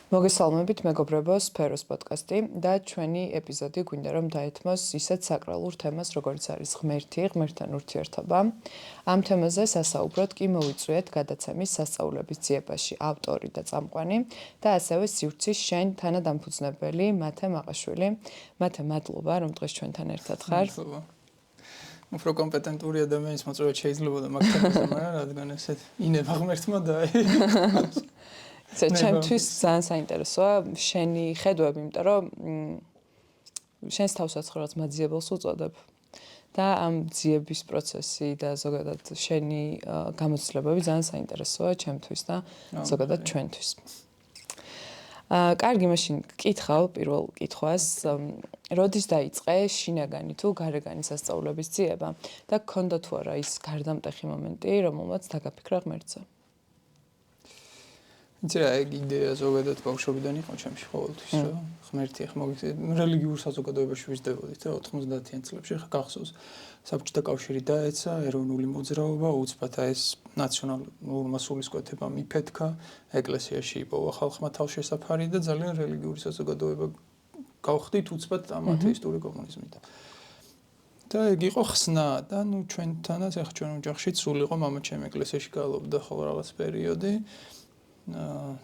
მოგესალმებით, მეგობრებო, სფეროს პოდკასტი და ჩვენი ეპიზოდი გვინდა რომ დაეთმოს ისეთ საკრალურ თემას, როგორც არის ღმერთი, ღმერთთან ურთიერთობა. ამ თემაზე სასაუბროდ კი მოვიწვიეთ გადაცემის სასწაულების ძიებაში ავტორი და წამყვანი და ასევე სივრცის შენ თანადამფუძნებელი მათე მაყაშვილი. მათე, მადლობა, რომ დღეს ჩვენთან ერთად ხარ. უფრო კომპეტენტური ადამიანის მოწვევა შეიძლებოდა მაგ თემაზე, მაგრამ რადგან ესეთ ინება ღმერთმა ჩემთვის ძალიან საინტერესოა შენი ხედვები, იმიტომ რომ შენს თავსაც რაღაც მაძიებელს უწოდებ და ამ ძიების პროცესი და ზოგადად შენი გამოცდილებები ძალიან საინტერესოა ჩემთვის და ზოგადად ჩვენთვის. კარგი, მაშინ გკითხავ პირველ კითხვას, როდის დაიწყე შინაგანი თუ გარეგანი სასწაულების ძიება და გქონდა თუ არა ის გარდამტეხი მომენტი, რომელმაც დაგაფიქრა ღმერთზე? იცი რა, ეგ იდეა ზოგადად ბავშვობიდან იყო ჩემში ყოველთვის, რომ ღმერთი ახ რელიგიურ საზოგადოებაში ვიზრდებოდით რა 90-იან წლებში, ხა გახსოვს საბჭოთა კავშირი დაეცა, ეროვნული მოძრაობა, უცბად ეს ნაციონალურმა სულისკვეთებმა მიფეთქა, ეკლესიაში იპოვა ხალხმა თავშესაფარი და ძალიან რელიგიური საზოგადოება გავხდით უცბად ამ ათეისტური კომუნიზმით. და ეგ იყო ხსნა და ჩვენთანაც ახ ჩვენ ოჯახში სულ იყო მამაჩემი ეკლესიაში გალობდა ხოლმე რაღაც პერიოდი.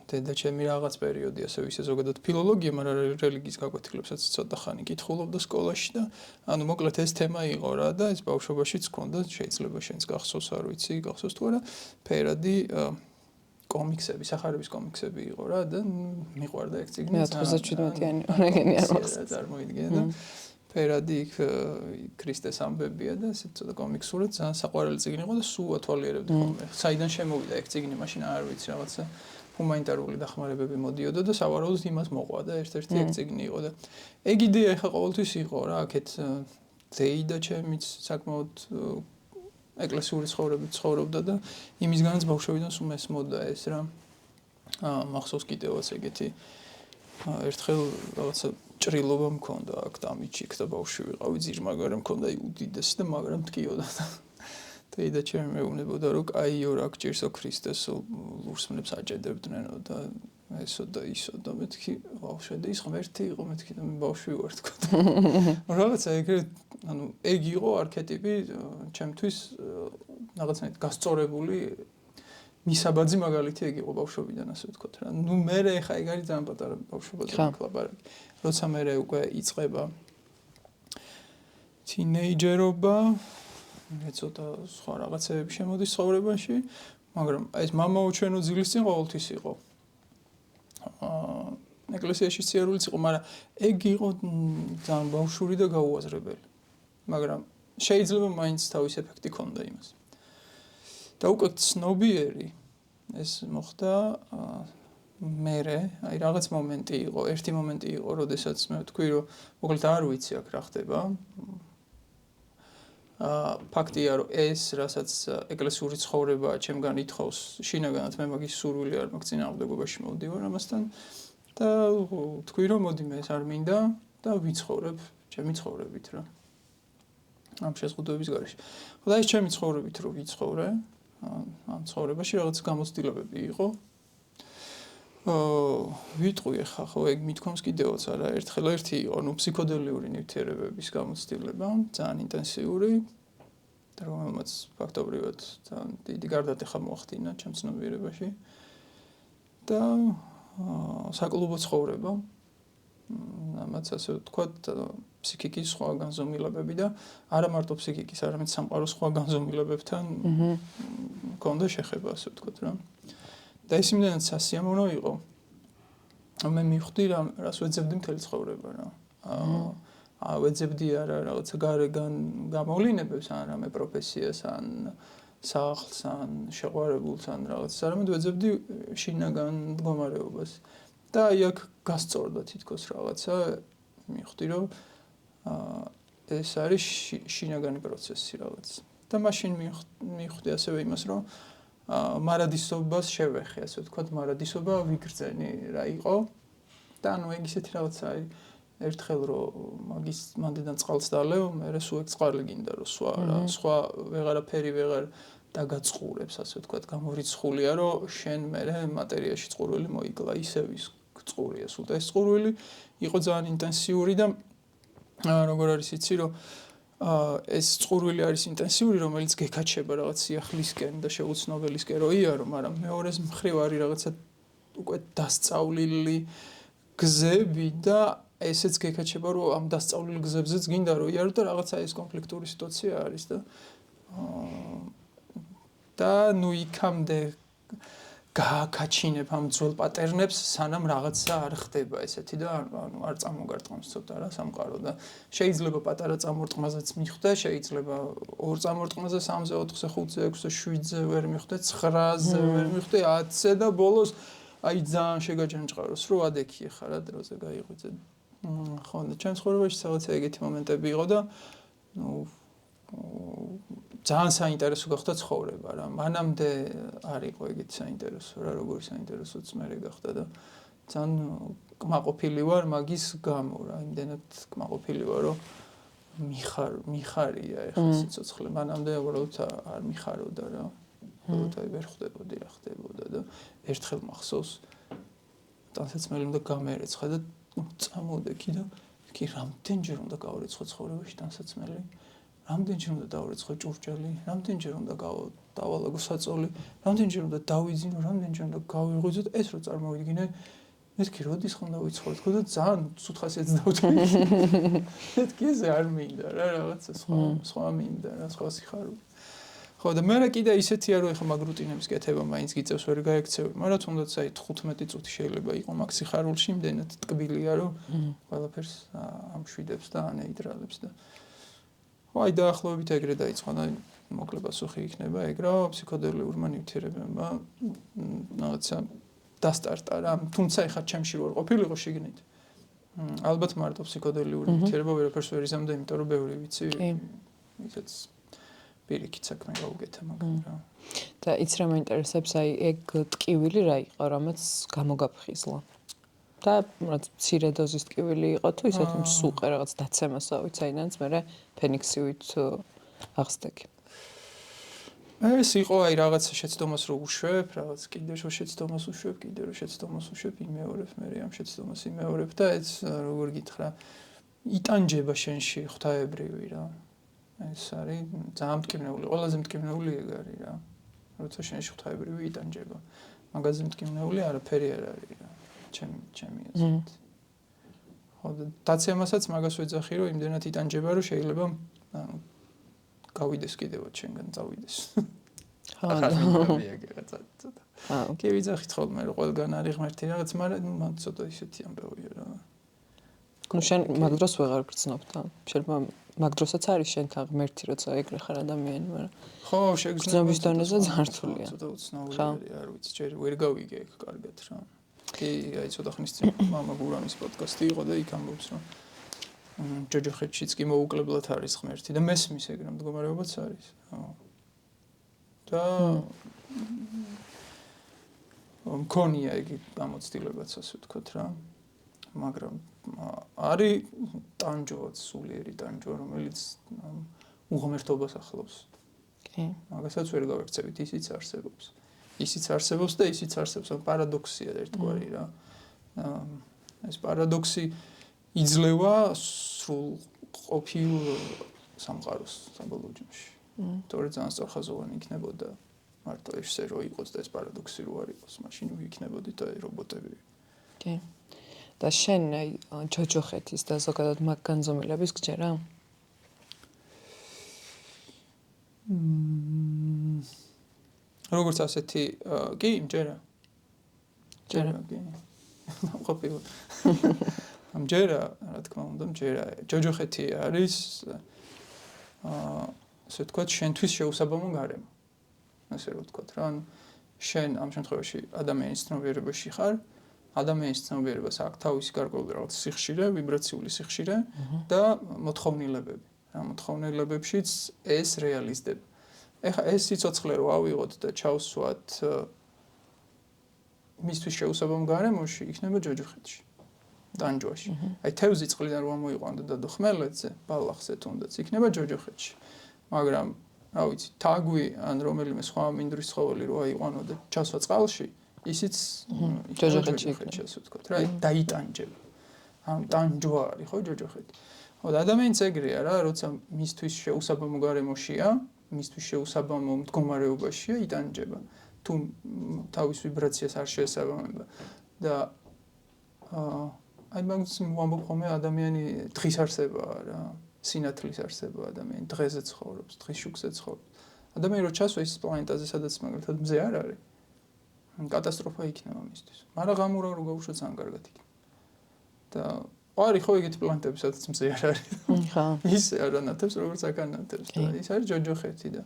დედაჩემი რაღაც პერიოდი ასევე ისე ზოგადად ფილოლოგია, მაგრამ რელიგიის გაკვეთილებსაც ცოტა ხანი კითხულობდა სკოლაში და ანუ მოკლედ ეს თემა იყო რა და ეს ბავშვობაშიც ჰქონდა, შეიძლება შენც გახსოვს, არ ვიცი, გახსოვს თუ არა, ფერადი კომიქსები, სახარების კომიქსები იყო რა და მიყვარდა ეგ წიგნი. 97-იანი რეგენი არ მახსოვს. წარმოიდგინე და ფერადი ქრისტეს ამბებია და ესეთ ცოტა კომიქსურად ძალიან საყვარელი წიგნი იყო და სულ ათვალიერებდი ხოლმე. საიდან შემოვიდა ეგ წიგნი, მაშინ არ ვიცი, რაღაცა ჰუმანიტარული დახმარებები მოდიოდა და სავარაუდოდ იმას მოყვა და ერთ-ერთი ეგ წიგნი იყო და ეგ იდეა ხა ყოველთვის იყო რა, აქეთ ზეიდა ჩემიც საკმაოდ ეკლესიური ცხოვრებით ცხოვრობდა და იმისგანაც ბავშვობიდან სულ მესმოდა ეს რა. მახსოვს კიდევაც ეგეთი ერთხელ რაღაცა ჭრილობა მქონდა აქ დამიჩიქ და ბავშვი ვიყავი ძირმაგარი მქონდა უდიდესი და მაგრამ მткиოდა და იდა ჩემ მეუბნებოდა რომ კაიო რა გჭირსო ქრისტეს ლურსმნებს აჭედებდნენო და ესო და ისო და მეთქი ბავშვი და ის ღმერთი იყო მეთქი და მე ბავშვი ვარ თქო რაღაცა ეგრე ანუ ეგ იყო არქეტიპი ჩემთვის რაღაცნაირად გასწორებული მისაბაძი მაგალითი ეგ იყო ბავშვობიდან ასე ვთქვათ რა. ნუ მე ხა ეგ არის ძალიან პატარა ბავშვობაზე კლაპარაკი. როცა მე უკვე იწყება თინეიჯერობა, ცოტა სხვა რაღაცები შემოდის ცხოვრებაში, მაგრამ ეს მამაო ჩვენო ძილის წინ ყოველთვის იყო. ეკლესიაში ციარულიც იყო, მაგრამ ეგ იყო ძალიან ბავშვური და გაუაზრებელი. მაგრამ შეიძლება მაინც თავის ეფექტი ქონდა იმას. და უკვე ცნობიერი ეს მოხდა მერე, აი რაღაც მომენტი იყო, ერთი მომენტი იყო, როდესაც მე ვთქვი, რომ მოკლედ არ ვიცი აქ რა ხდება. ფაქტია, რომ ეს რასაც ეკლესიური ცხოვრება ჩემგან ითხოვს, შინაგანად მე მაგის სურვილი არ მაქვს წინააღმდეგობაში მოვდივარ ამასთან და ვთქვი, რომ მოდი მე ეს არ მინდა და ვიცხოვრებ ჩემი ცხოვრებით რა. ამ შეზღუდვების გარეშე. და ეს ჩემი ცხოვრებით რო ვიცხოვრე ამ ცხოვრებაში რაღაც გამოცდილებები იყო. ვიტყვი ხა ხო ეგ მithkoms კიდევაც არა ერთხელ ერთი იყო, ნუ ფსიქოდელიური ნივთიერებების გამოცდილება, ძალიან ინტენსიური და რომელმაც ფაქტობრივად ძალიან დიდი გარდატეხა მოახდინა ჩემ ცნობიერებაში. და საკლუბო ცხოვრება, ამაც ასე ვთქვათ, ფსიქიკის სხვა განზომილებები და არა მარტო ფსიქიკის, არამედ სამყაროს სხვა განზომილებებთან მქონდა შეხება, ასე ვთქვათ რა. და ეს იმდენად სასიამოვნო იყო. მე მივხვდი რას ვეძებდი მთელი ცხოვრება რა. ვეძებდი არა რაღაცა გარეგან გამოვლინებებს, ან რამე პროფესიას, ან სახლს, ან შეყვარებულს, ან რაღაცას, არამედ ვეძებდი შინაგან მდგომარეობას. და აი აქ გასწორდა თითქოს რაღაცა, მივხვდი რომ ეს არის შინაგანი პროცესი რაღაც. და მაშინ მივხვდი ასევე იმას, რომ მარადისობას შევეხე, ასე ვთქვათ, მარადისობა ვიგრძენი რა იყო. და ანუ ეგ ისეთი რაღაცა არის ერთხელ რომ მაგის მანდიდან წყალს დალევ, მე სულ ეგ წყალი გინდა რომ სხვა ვეღარაფერი ვეღარ დაგაწყურებს, ასე ვთქვათ, გამორიცხულია, რომ შენ მე მატერიაში წყურვილი მოიკლა ისევ ის წყურია სულ და ეს წყურვილი იყო ძალიან ინტენსიური და როგორ არის იცი რომ ეს წყურვილი არის ინტენსიური რომელიც გეკაჩება რაღაც სიახლისკენ და შეუცნობელისკენ რო იარო მაგრამ მეორეს მხრივ არის რაღაცა უკვე დასწავლილი გზები და ესეც გეკაჩება რომ ამ დასწავლილ გზებზეც გინდა რომ იარო და რაღაცა ეს კონფლიქტური სიტუაცია არის და ნუ იქამდე გააკაჩინებ ამ ძველ პატერნებს სანამ რაღაცა არ ხდება ესეთი და ანუ არ წამოგარტყამს ცოტა რა სამყარო და შეიძლება პატარა წამორტყმაზეც მიხვდე შეიძლება ორ წამორტყმაზე 3-ზე 4-ზე 5-ზე 6-ზე 7-ზე ვერ მიხვდე 9-ზე ვერ მიხვდე 10-ზე და ბოლოს აი ძალიან შეგაჯანჭყაროს რომ ადექი ხარ რა დროზე გაიღვიძე ხო და ჩემს ცხოვრებაში რაღაცა ეგეთი მომენტები იყო და ნუ ძალიან საინტერესო გახდა ცხოვრება რა. მანამდე არ იყო ეგეთი საინტერესო რა, როგორი საინტერესოც მე გახდა და ძალიან კმაყოფილი ვარ მაგის გამო რა. იმდენად კმაყოფილი ვარ რომ მიხარია ეხლა სიცოცხლე. მანამდე უბრალოდ არ მიხაროდა რა. უბრალოდ აი ვერ ხვდებოდი რა ხდებოდა და ერთხელ მახსოვს ტანსაცმელი უნდა გამერეცხა და წამოვდექი და კი რამდენჯერ უნდა გავარეცხო ცხოვრებაში ტანსაცმელი. რამდენჯერ უნდა დავარეცხო ჭურჭელი, რამდენჯერ უნდა დავალაგო საწოლი, რამდენჯერ უნდა დავიძინო, რამდენჯერ უნდა გავიღვიძო და ეს რო წარმოვიდგინე, მეთქი როდის ხომ დავიცხოვრო თქო და ძალიან სუთხასიაც დავთვლი. მეთქი ესე არ მინდა რა, რაღაცა სხვა მინდა რა, სხვა სიხარული. ხო და მე კიდე ისეთია რომ ეხა მაგ რუტინების კეთება მაინც გიწევს ვერ გაექცევი, მაგრამ თუნდაც აი 15 წუთი შეიძლება იყო მაგ სიხარულში, იმდენად ტკბილია რომ ყველაფერს ამშვიდებს და ანეიტრალებს და აი დაახლოებით ეგრე დაიწყო და მოკლე პასუხი იქნება ეგ რა ფსიქოდელიურმა ნივთიერებებმა რაღაცა დასტარტა რა თუმცა ეხლა ჩემში ვარ ყოფილიყო შიგნით ალბათ მარტო ფსიქოდელიური ნივთიერება ვერაფერს ვერ იზამდა იმიტომ რომ ბევრი ვიცი ისეც პირიქით საქმე გაუგეთა მაგრამ რა და იც რა მაინტერესებს აი ეგ ტკივილი რა იყო რამაც გამოგაფხიზლა და რაც მცირე დოზის ტკივილი იყო თუ ისეთ მსუყე რაღაც დაცემასავით საიდანაც მე ფენიქსივით აღსდექი. ეს იყო აი რაღაცა შეცდომას რო უშვებ, რაღაც კიდე რო შეცდომას უშვებ, კიდე რო შეცდომას უშვებ, იმეორებ, მე ამ შეცდომას იმეორებ და ეს როგორ გითხრა, იტანჯება შენში ღვთაებრივი რა. ეს არის ძალიან მტკივნეული, ყველაზე მტკივნეული ეგ არის რა. როცა შენში ღვთაებრივი იტანჯება. მაგაზე მტკივნეული არაფერი არ არის რა. ჩემი აზრით. ხო და დაცემასაც მაგას ვეძახი რომ იმდენად იტანჯება რომ შეიძლება ანუ გავიდეს კიდევ ჩვენგან წავიდეს. ხო და მიაგეღაცა ცოტა. კი ვიძახით ხოლმე რომ ყველგან არის ღმერთი რაღაც მაგრამ ცოტა ისეთი ამბავია რა. ნუ შენ მაგ დროს ვეღარ გრძნობ და შეიძლება მაგ დროსაც არის შენთან ღმერთი როცა ეგრე ხარ ადამიანი მაგრამ ხო შეგრძნობა გრძნობის დონეზე ძალიან რთულია. ცოტა უცნაური არ ვიცი ჯერ ვერ გავიგე ეგ კარგად რა. კი აი ცოტა ხნის წინ მამა გურამის პოდკასტი იყო და იქ ამბობს რომ ჯოჯოხეთშიც კი მოუკლებლად არის ღმერთი და მესმის ეგრე მდგომარეობაც არის. და მქონია იგი გამოცდილებაც ასე ვთქვათ რა. მაგრამ არის ტანჯოც სულიერი ტანჯო რომელიც უღმერთობას ახლავს. კი. მაგასაც ვერ გავექცევით ისიც არსებობს. ისიც არსებობს და ისიც არსებობს პარადოქსია ერთგვარი რა. ეს პარადოქსი იძლევა სრულ ყოფილ სამყაროს საბოლოო ჯამში. თორე ძალიან სწორხაზოვანი იქნებოდა მარტო ესე რო იყოს და ეს პარადოქსი რო არ იყოს, მაშინ ვიქნებოდით აი რობოტები. კი. და შენ აი ჯოჯოხეთის და ზოგადად მაგ განზომილების გჯერა? როგორც ასეთი კი მჯერა. ჯერა კი. ყოფილი. მჯერა, რა თქმა უნდა, მჯერა. ჯოჯოხეთი არის ასე ვთქვათ, შენთვის შეუსაბამო გარემო. ასე რომ ვთქვათ რა, ანუ შენ ამ შემთხვევაში ადამიანის ცნობიერებაში ხარ, ადამიანის ცნობიერებას აქვს თავისი გარკვეული რაღაც სიხშირე, ვიბრაციული სიხშირე და მოთხოვნილებები. რა მოთხოვნილებებშიც ეს რეალიზდება. ეხა ეს სიცოცხლე რო ავიღოთ და ჩავსვათ მისთვის შეუსაბამო გარემოში, იქნება ჯოჯოხეთში. დანჯვაში. აი თევზი წყლიდან რომ მოიყვანდა და ხმელეთზე, ბალახზე თუნდაც იქნება ჯოჯოხეთში. მაგრამ, რა ვიცი, თაგვი ან რომელიმე სხვა მინდვრის ცხოველი რო აიყვანო და ჩასვა წყალში, ისიც ჯოჯოხეთში ასე ვთქვათ რა, დაიტანჯება. ამ ტანჯვა არის ხო ჯოჯოხეთი. ხო, და ადამიანიც ეგრეა რა, როცა მისთვის შეუსაბამო გარემოშია, მისთვის შეუსაბამო მდგომარეობაშია, იტანჯება. თუ თავის ვიბრაციას არ შეესაბამება და აი მაგას ვამბობ ხოლმე ადამიანი დღის არსებაა რა, სინათლის არსებაა ადამიანი, დღეზე ცხოვრობს, დღის შუქზე ცხოვრობს. ადამიანი რო ჩასვა ის პლანეტაზე, სადაც მაგალითად მზე არ არის, კატასტროფა იქნება მისთვის. მაგრამ გამურა რო გაუშვათ ძალიან კარგად იქნება. და არის ხო ეგეთი პლანეტები, სადაც მზე არ არის. ხო. ის არ ანათებს, როგორც აქ ანათებს და ის არის ჯოჯოხეთი და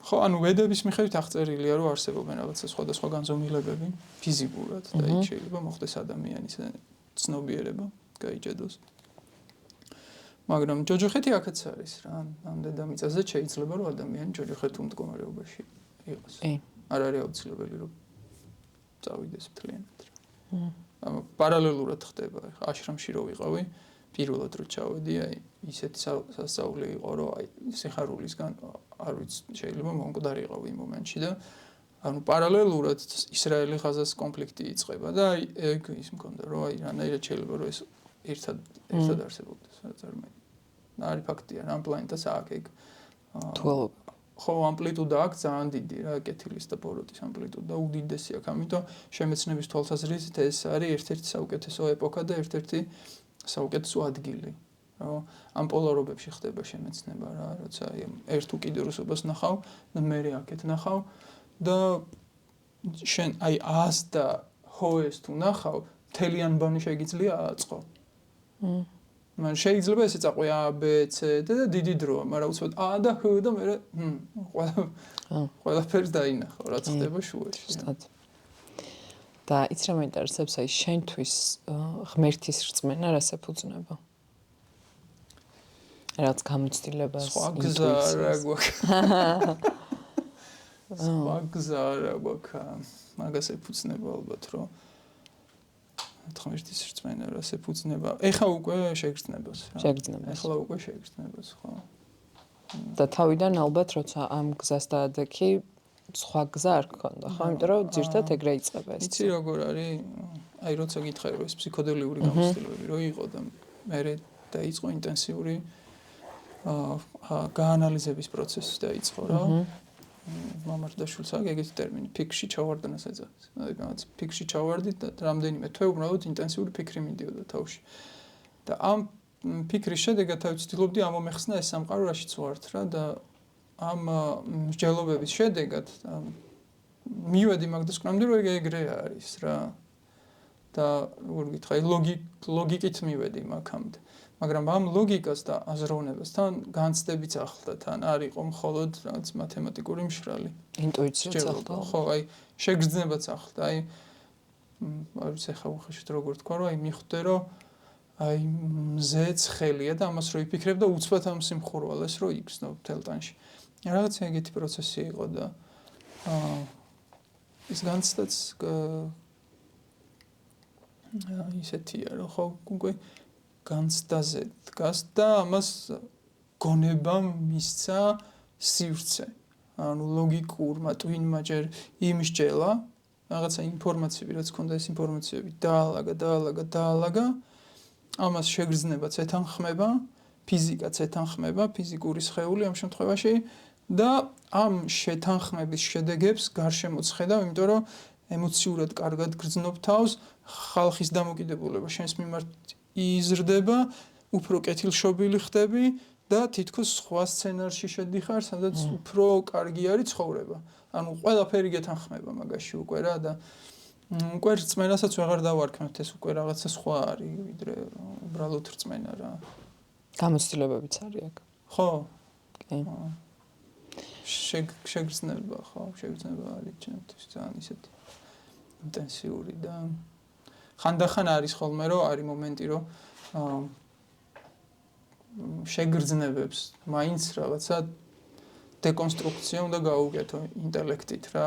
ხო, ანუ ვედების მიხედვით აღწერილია, რომ არსებობენ რაღაცა სხვადასხვა განზომილებები ფიზიკურად და იქ შეიძლება მოხდეს ადამიანის ცნობიერება, გაიჭედოს. მაგრამ ჯოჯოხეთი აქაც არის რა, ამ დედამიწაზე შეიძლება რომ ადამიანი ჯოჯოხეთულ მდგომარეობაში იყოს. არ არის აუცილებელი რომ წავიდეს მთლიანად. პარალელურად ხდება. აშრამში რო ვიყავი, პირველად რო ჩავედი, აი ისეთი სასწაული იყო, რომ აი სიხარულისგან არ ვიცი, შეიძლება მომკვდარი იყავი იმ მომენტში და ანუ პარალელურად ისრაელი ღაზას კონფლიქტი იწყება და აი ეგ ის მქონდა, რომ აი რანაირად შეიძლება რომ ეს ერთად არსებობდეს, წარმოიდგინე. არის ფაქტია, ამ პლანეტას აქვს ეგ თვალობა. ხო, ამპლიტუდა აქვს ძალიან დიდი რა, კეთილის და ბოროტის ამპლიტუდა უდიდესი აქვს, ამიტომ შემეცნების თვალსაზრისით ეს არის ერთ-ერთი საუკეთესო ეპოქა და ერთ-ერთი საუკეთესო ადგილი. რა, ამ პოლარობებში ხდება შემეცნება რა, როცა ერთ უკიდურესობას ნახავ და მე აქეთ ნახავ და შენ აი 100 და ჰოეს თუ ნახავ, მთელი ანბანი შეგიძლია აწყო. მაგრამ შეიძლება ესე წაყვი A, B, C და დიდი დროა, მაგრამ უცბად A და H და მე ყველაფერს დაინახავ, რაც ხდება შუაში. ზუსტად. და იც რა მაინტერესებს, აი შენთვის ღმერთის რწმენა რას ეფუძნება? რაც გამოცდილებას, სხვა გზა რა გვაქვს. სხვა გზა რა გვაქვს. მაგას ეფუძნება ალბათ, რომ ღმერთის რწმენა რას ეფუძნება. ეხლა უკვე შეგრძნებას რა. შეგრძნებას. ეხლა უკვე შეგრძნებას, ხო. და თავიდან ალბათ როცა ამ გზას დაადექი, სხვა გზა არ გქონდა, ხო? იმიტომ რომ ძირთად ეგრე იწყება ეს. იცი როგორ არის? აი როცა გითხარი რომ ეს ფსიქოდელიური გამოცდილებები რო იყო და მე დაიწყო ინტენსიური გაანალიზების პროცესი დაიწყო რა. მამარდაშვილს აქვს ეგეთი ტერმინი, ფიქში ჩავარდნას ეძახის. რადგანაც ფიქში ჩავარდით და რამდენიმე თვე უბრალოდ ინტენსიური ფიქრი მიდიოდა თავში. და ამ ფიქრის შედეგად თავი ვცდილობდი ამომეხსნა ეს სამყარო რაშიც ვართ რა და ამ მსჯელობების შედეგად მივედი მაგ დასკვნამდე რომ ეგრე არის რა. და როგორ გითხრა, ლოგიკით მივედი მაგამდე. მაგრამ ამ ლოგიკას და აზროვნებასთან განცდებიც ახლდა თან არ იყო მხოლოდ რაღაც მათემატიკური მშრალი ინტუიციაც ახლდა. ხო, აი შეგრძნებაც ახლდა. აი არ ვიცი ხა უხეშად როგორ თქვა, რომ აი მიხვდე რომ აი მზეც ხელია და ამას რო იფიქრებ და უცბად ამ სიმხურვალეს რო იგრძნობ თელტანში. რაღაც ეგეთი პროცესი იყო და ის განცდაც ისეთია რომ ხო უკვე განცდაზე დგას და ამას გონებამ მისცა სივრცე. ანუ ლოგიკურმა ტვინმა ჯერ იმსჯელა რაღაცა ინფორმაციები, რაც ქონდა ეს ინფორმაციები დაალაგა. ამას შეგრძნებაც ეთანხმება, ფიზიკაც ეთანხმება, ფიზიკური სხეული ამ შემთხვევაში და ამ შეთანხმების შედეგებს გარშემოც ხედავ, იმიტომ რომ ემოციურად კარგად გრძნობ თავს, ხალხის დამოკიდებულება შენს მიმართ იზრდება, უფრო კეთილშობილი ხდები და თითქოს სხვა სცენარში შედიხარ, სადაც უფრო კარგი არის ცხოვრება. ანუ ყველაფერი გეთანხმება მაგაში უკვე რა და უკვე რწმენასაც ვეღარ დავარქმევთ, ეს უკვე რაღაცა სხვა არის, ვიდრე უბრალოდ რწმენა რა. გამოცდილებებიც არის აქ. ხო. კი. შეგრძნება, ხო, შეგრძნება არის ჩემთვის ძალიან ისეთი ინტენსიური და ხანდახან არის ხოლმე რომ არის მომენტი რომ შეგრძნებებს მაინც რაღაცა დეკონსტრუქცია უნდა გაუგეთო ინტელექტით რა,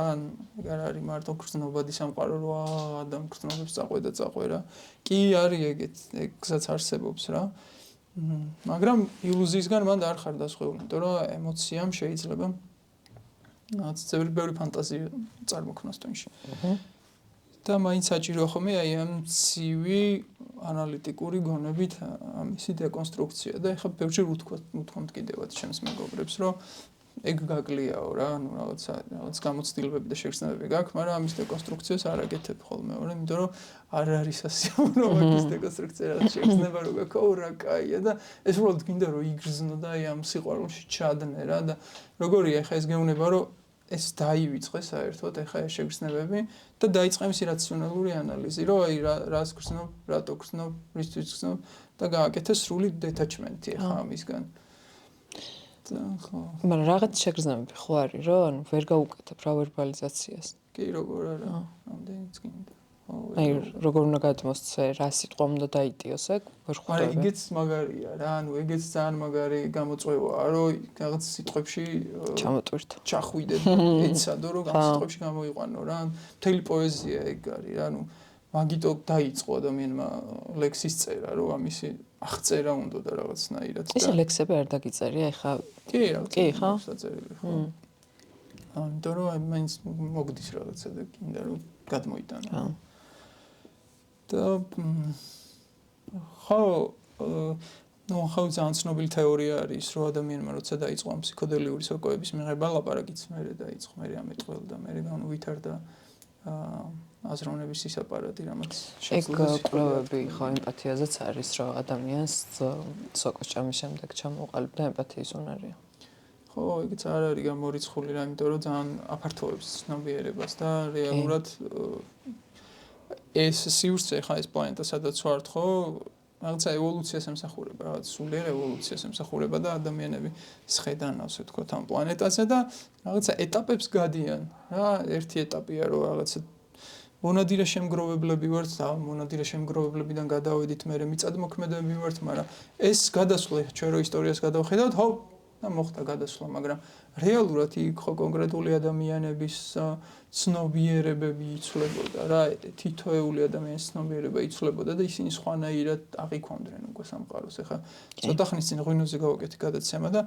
ეგ არ არის მარტო გრძნობადი სამყარო რომ ადამ გრძნობებს წაყვე რა. კი არის ეგსაც არსებობს რა. მაგრამ ილუზიისგან მანდ არ ხარ დასხვეული, იმიტომ რომ ემოციამ შეიძლება რაც ბევრი ფანტაზია წარმოქმნას ტონში. და მაინც საჭირო ხომ აი ამ ცივი ანალიტიკური გონებით ამისი დეკონსტრუქცია და ეხლა ბევრჯერ უთქვამთ კიდევაც ჩემს მეგობრებს, რომ ეგ გაგლიაო რა, ანუ რაღაც გამოცდილებები და შეგრძნებები გაქვს, მაგრამ ამის დეკონსტრუქციას არ აკეთებ ხოლმე, იმიტომ რომ არ არის ასიამოვნო მაგის დეკონსტრუქცია, რაც შეგრძნება რო გაქვს, რა კაია და ეს უბრალოდ გინდა რომ იგრძნო და აი ამ სიყვარულში ჩადნე რა და როგორია ეხლა ეს გეუბნება რომ ეს დაივიწყე საერთოდ ეხლა ეს შეგრძნებები და დაიწყე მისი რაციონალური ანალიზი, რომ აი რას გრძნობ, რატო გრძნობ, რისთვის გრძნობ და გააკეთე სრული დეტაჩმენტი ეხლა ამისგან. მაგრამ რაღაც შეგრძნებები ხო არის, რომ ანუ ვერ გაუკეთებ რა ვერბალიზაციას. კი, როგორ არა, ამდენიც გინდა. აი როგორ უნდა გადმოსცე, რა სიტყვა უნდა დაიტიოს, ეგ ვერ ხვდები. არა, ეგეც მაგარია რა, ანუ ეგეც ძალიან მაგარი გამოწვევაა, რომ რაღაც სიტყვებში ჩამოტვირთო. ჩახვიდე, ეცადო, რომ ამ სიტყვებში გამოიყვანო რა. მთელი პოეზია ეგ არის რა, ანუ მაგიტო დაიწყო ადამიანმა ლექსის წერა, რომ ამისი აღწერა უნდა და რაღაცნაირად. ესე ლექსები არ დაგიწერია, ეხლა კი, კი, ხო? საწერილი ხო. იმიტომ რომ მაინც მოგდის რაღაცა და გინდა რომ გადმოიტანო. ხო. და ხო ხო ძალიან ცნობილი თეორია არის, რომ ადამიანმა როცა დაიწყო ამ ფსიქოდელიური სოკოების მიღება, ლაპარაკიც მერე დაიწყო, მერე ამეტყველა და მერე განუვითარდა აზროვნების ისაპარატი, რამაც შეძლებს. ეგ კვლევები ხო ემპათიაზეც არის, რომ ადამიანს სოკოს ჭამის შემდეგ ჩამოყალიბდა ემპათიის უნარია. ხო, ეგეც არ არის გამორიცხული რა, იმიტომ რომ ძალიან აფართოვებს ცნობიერებას და რეალურად ეს სივრცე ხა ეს პლანეტა სადაც ვართ ხო რაღაცა ევოლუციას ემსახურება, რაღაც სულიერ ევოლუციას ემსახურება და ადამიანები სხედან ასე ვთქვათ ამ პლანეტაზე და რაღაცა ეტაპებს გადიან. რა, ერთი ეტაპია რომ რაღაცა მონადირე შემგროვებლები ვართ და მონადირე შემგროვებლებიდან გადავედით მე მიწადმოქმედები ვართ, მაგრამ ეს გადასვლა ჩვენ რო ისტორიას გადავხედავთ, ხო და მოხდა გადასვლა, მაგრამ რეალურად იქ ხო კონკრეტული ადამიანების ცნობიერებები იცვლებოდა რა, თითოეული ადამიანის ცნობიერება იცვლებოდა და ისინი სხვანაირად აღიქვამდნენ უკვე სამყაროს. ეხლა ცოტა ხნის წინ ღვინოზე გავაკეთე გადაცემა და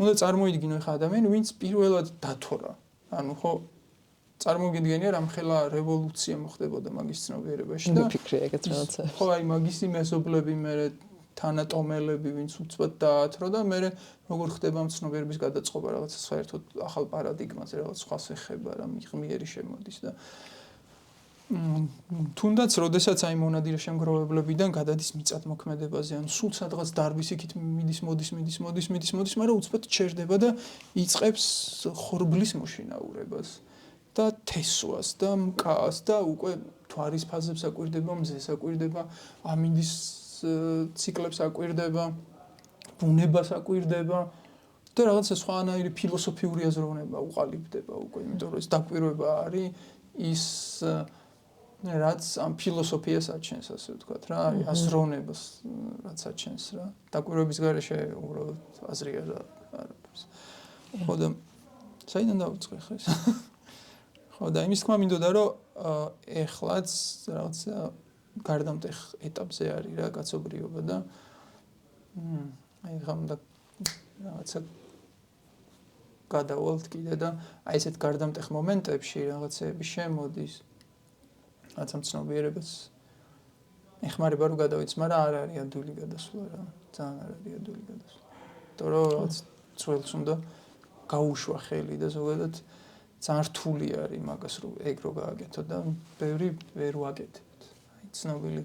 უნდა წარმოიდგინო ეხლა ადამიანი, ვინც პირველად დათორა. ანუ ხო წარმოგიდგენია რამხელა რევოლუცია მოხდებოდა მაგის ცნობიერებაში და ფიქრია ეგეც რაღაცა. ხო აი მაგისი მეზობლები მე თანატომელები ვინც უცბად დაათრო და მე როგორ ხდება ამ ცნობიერების გადაწყობა რაღაცა საერთოდ ახალ პარადიგმაზე რაღაც სხვას ეხება რა მიღმიერი შემოდის და თუნდაც როდესაც აი მონადირე შემგროვებლებიდან გადადის მიწადმოქმედებაზე ან სულ სადღაც დარბის იქით მიდის, მაგრამ უცბად ჩერდება და იწყებს ხორბლის მოშინაურებას და თესვას და მკას და უკვე თვარის ფაზებს აკვირდება, მზეს აკვირდება, ამინდის ციკლებს აკვირდება, ბუნებას აკვირდება და რაღაცა სხვანაირი ფილოსოფიური აზროვნება უყალიბდება უკვე, იმიტომ რომ ეს დაკვირვება არის ის რაც ამ ფილოსოფიას აჩენს, ასე ვთქვათ რა, აზროვნებას რაც აჩენს რა. დაკვირვების გარეშე უბრალოდ აზრი არ არის. ხო და საიდან დავიწყე ხა ეს? ხო და იმის თქმა მინდოდა რომ ეხლაც რაღაცა გარდამტეხ ეტაპზე არის რა კაცობრიობა და აი ხამდა რაღაცა გადავალთ კიდე და აი ესეთ გარდამტეხ მომენტებში რაღაცები შემოდის რაც ამ ცნობიერებას ეხმარება რომ გადავიც, მაგრამ არ არის ადვილი გადასვლა რა, ძალიან არ არის ადვილი გადასვლა. იმიტომ რომ რაღაც ძველს უნდა გაუშვა ხელი და ზოგადად ძალიან რთული არის მაგას რომ ეგ რო გააკეთო და ბევრი ვერ ვაკეთებ. ცნობილი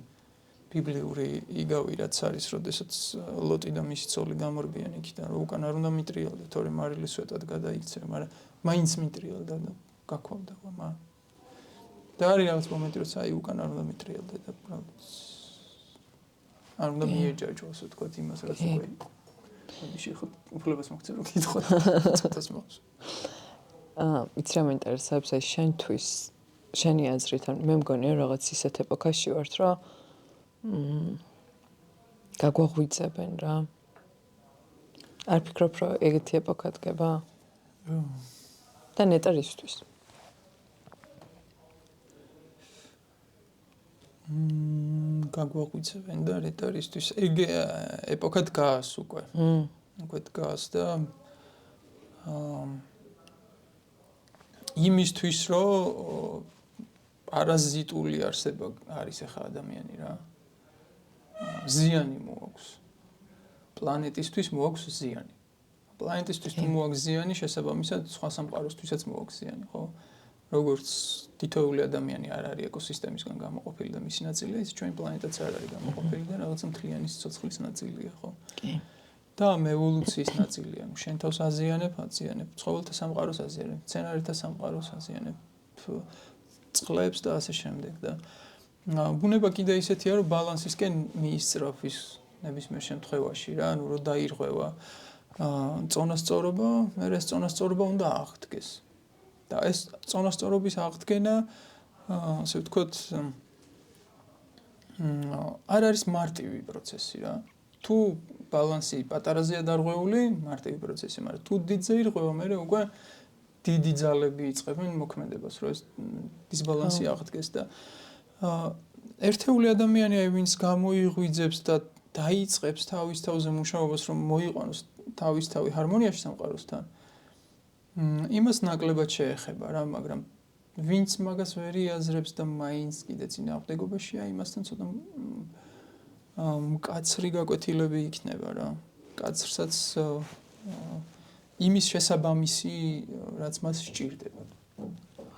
ბიბლიური იგავი რაც არის, როდესაც ლოტი და მისი ცოლი გამორბიან იქიდან, რომ უკან არ უნდა მიტრიალდეთ, თორემ მარილი სვეტად გადაიქცე, მაგრამ მაინც მიტრიალდა და გაქვავდა, მაგრამ და არის რაღაც მომენტი, როცა აი უკან არ უნდა მიტრიალდე და არ უნდა მიეჯაჭო, ასე ვთქვათ, იმას რაც უკვე მოდი შეხოთ, უფლებას მოგცე რომ გითხოთ, ცოტას მოხს. იცი რა მეინტერესებს აი შენთვის შენი აზრით, ან მე მგონია რაღაც ისეთ ეპოქაში ვართ, რომ გაგვაღვიძებენ რა. არ ფიქრობ, რომ ეგეთი ეპოქა დგება? და ნეტარისთვის. გაგვაღვიძებენ და ნეტარისთვის. ეგ ეპოქა დგას უკვე. უკვე დგას და იმისთვის რომ არაზიტული არსება არის ახლა ადამიანი რა. ზიანი მოაქვს. პლანეტისთვის მოაქვს ზიანი. პლანეტისთვის თუ მოაქვს ზიანი, შესაბამისად სხვა სამყაროსთვისაც მოაქვს ზიანი, ხო? როგორც თითოეული ადამიანი არ არის ეკოსისტემისგან გამოყოფილი და მისი ნაწილია, ის ჩვენი პლანეტაც არ არის გამოყოფილი და რაღაცა მთლიანი სიცოცხლის ნაწილია, ხო? კი. და ევოლუციის ნაწილია. შენ თავს აზიანებ, ცხოველთა სამყაროს აზიანებ, მცენარეთა სამყაროს აზიანებ, წყლებს და ასე შემდეგ და ბუნება კიდე ისეთია, რომ ბალანსისკენ მიისწრაფ ის ნებისმიერ შემთხვევაში რა, ანუ რომ დაირღვევა წონასწორობა, მე ეს წონასწორობა უნდა აღდგეს. და ეს წონასწორობის აღდგენა, ასე ვთქვათ, არ არის მარტივი პროცესი რა. თუ ბალანსი პატარაზეა დარღვეული, მარტივი პროცესი, მაგრამ თუ დიდზე ირღვევა, მე უკვე დიდი ძალები იწყებენ მოქმედებას, რომ ეს დისბალანსი აღდგეს და ერთეული ადამიანი, ვინც გამოიღვიძებს და დაიწყებს თავის თავზე მუშაობას, რომ მოიყვანოს თავისთავი ჰარმონიაში სამყაროსთან, იმას ნაკლებად შეეხება რა, მაგრამ ვინც მაგას ვერ იაზრებს და მაინც კიდე წინააღმდეგობაშია, იმასთან ცოტა მკაცრი გაკვეთილები იქნება რა. მკაცრსაც იმის შესაბამისი, რაც მას სჭირდება.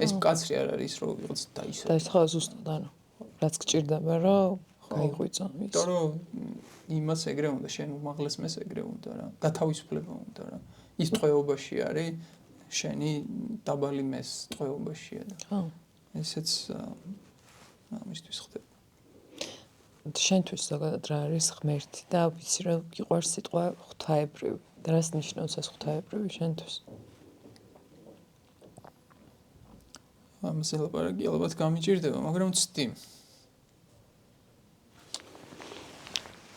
ეს მკაცრი არ არის, რომ ვიღაც დაისწრებს. და ეს ხო ზუსტად ანუ რაც გჭირდება, რომ გაიღვიძო ის. იმიტომ რომ იმას ეგრე უნდა, შენ უმაღლესმეს ეგრე უნდა რა. გათავისუფლება უნდა რა. ის ტყვეობაში არის, შენი დაბალი მეს ტყვეობაშია და. ხო. ესეც ამისთვის ხდება. შენთვის ზოგადად რა არის ღმერთი და ვიცი რომ გიყვარს სიტყვა ღვთაებრივი და რას ნიშნავს ეს ღვთაებრივი შენთვის? ამაზე ლაპარაკი ალბათ გამიჭირდება, მაგრამ ვცდი.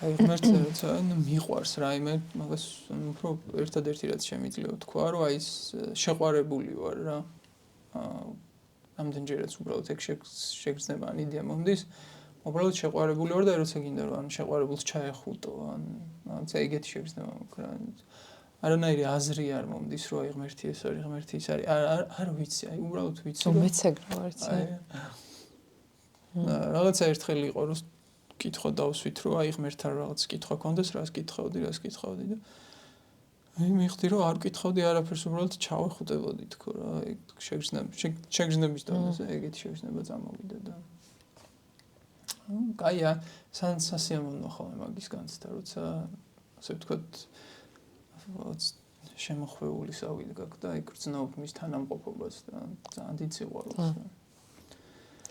აი ღმერთს როცა მიყვარს რაიმე, მაგას უფრო ერთადერთი რაც შემიძლია თქვა, რომ აი ეს შეყვარებული ვარ რა. ამდენჯერაც უბრალოდ ეგ შეგრძნება ან იდეა მომდის. უბრალოდ შეყვარებული ვარ და როცა გინდა რომ შეყვარებულს ჩაეხუტო, ან ეგეთი შეგრძნება მქრა. არანაირი აზრი არ მომდის, რომ აი ღმერთი ეს არის, ღმერთი ის არის. არ ვიცი, აი უბრალოდ ვიცი. მეც ეგრე ვარ, ცე. რაღაცა ერთხელ იყო, რომ კითხვა დავსვით, რომ აი ღმერთთან რაღაც კითხვა კონდეს, რას კითხავდი და აი მიხდი, რომ არ კითხავდი არაფერს, უბრალოდ ჩავეხუტებოდი თქო რა, აი შეგრძნების დონეზე ეგეთი შეგრძნება წამოვიდა და კაია, სანსასიამოვნო ხოლმე მაგის განცდა, როცა ასე ვთქვათ, შემოხვეული სავით გაქვს და აი გრძნობ მის თანამყოფობას და ძალიან დიდ სიყვარულს.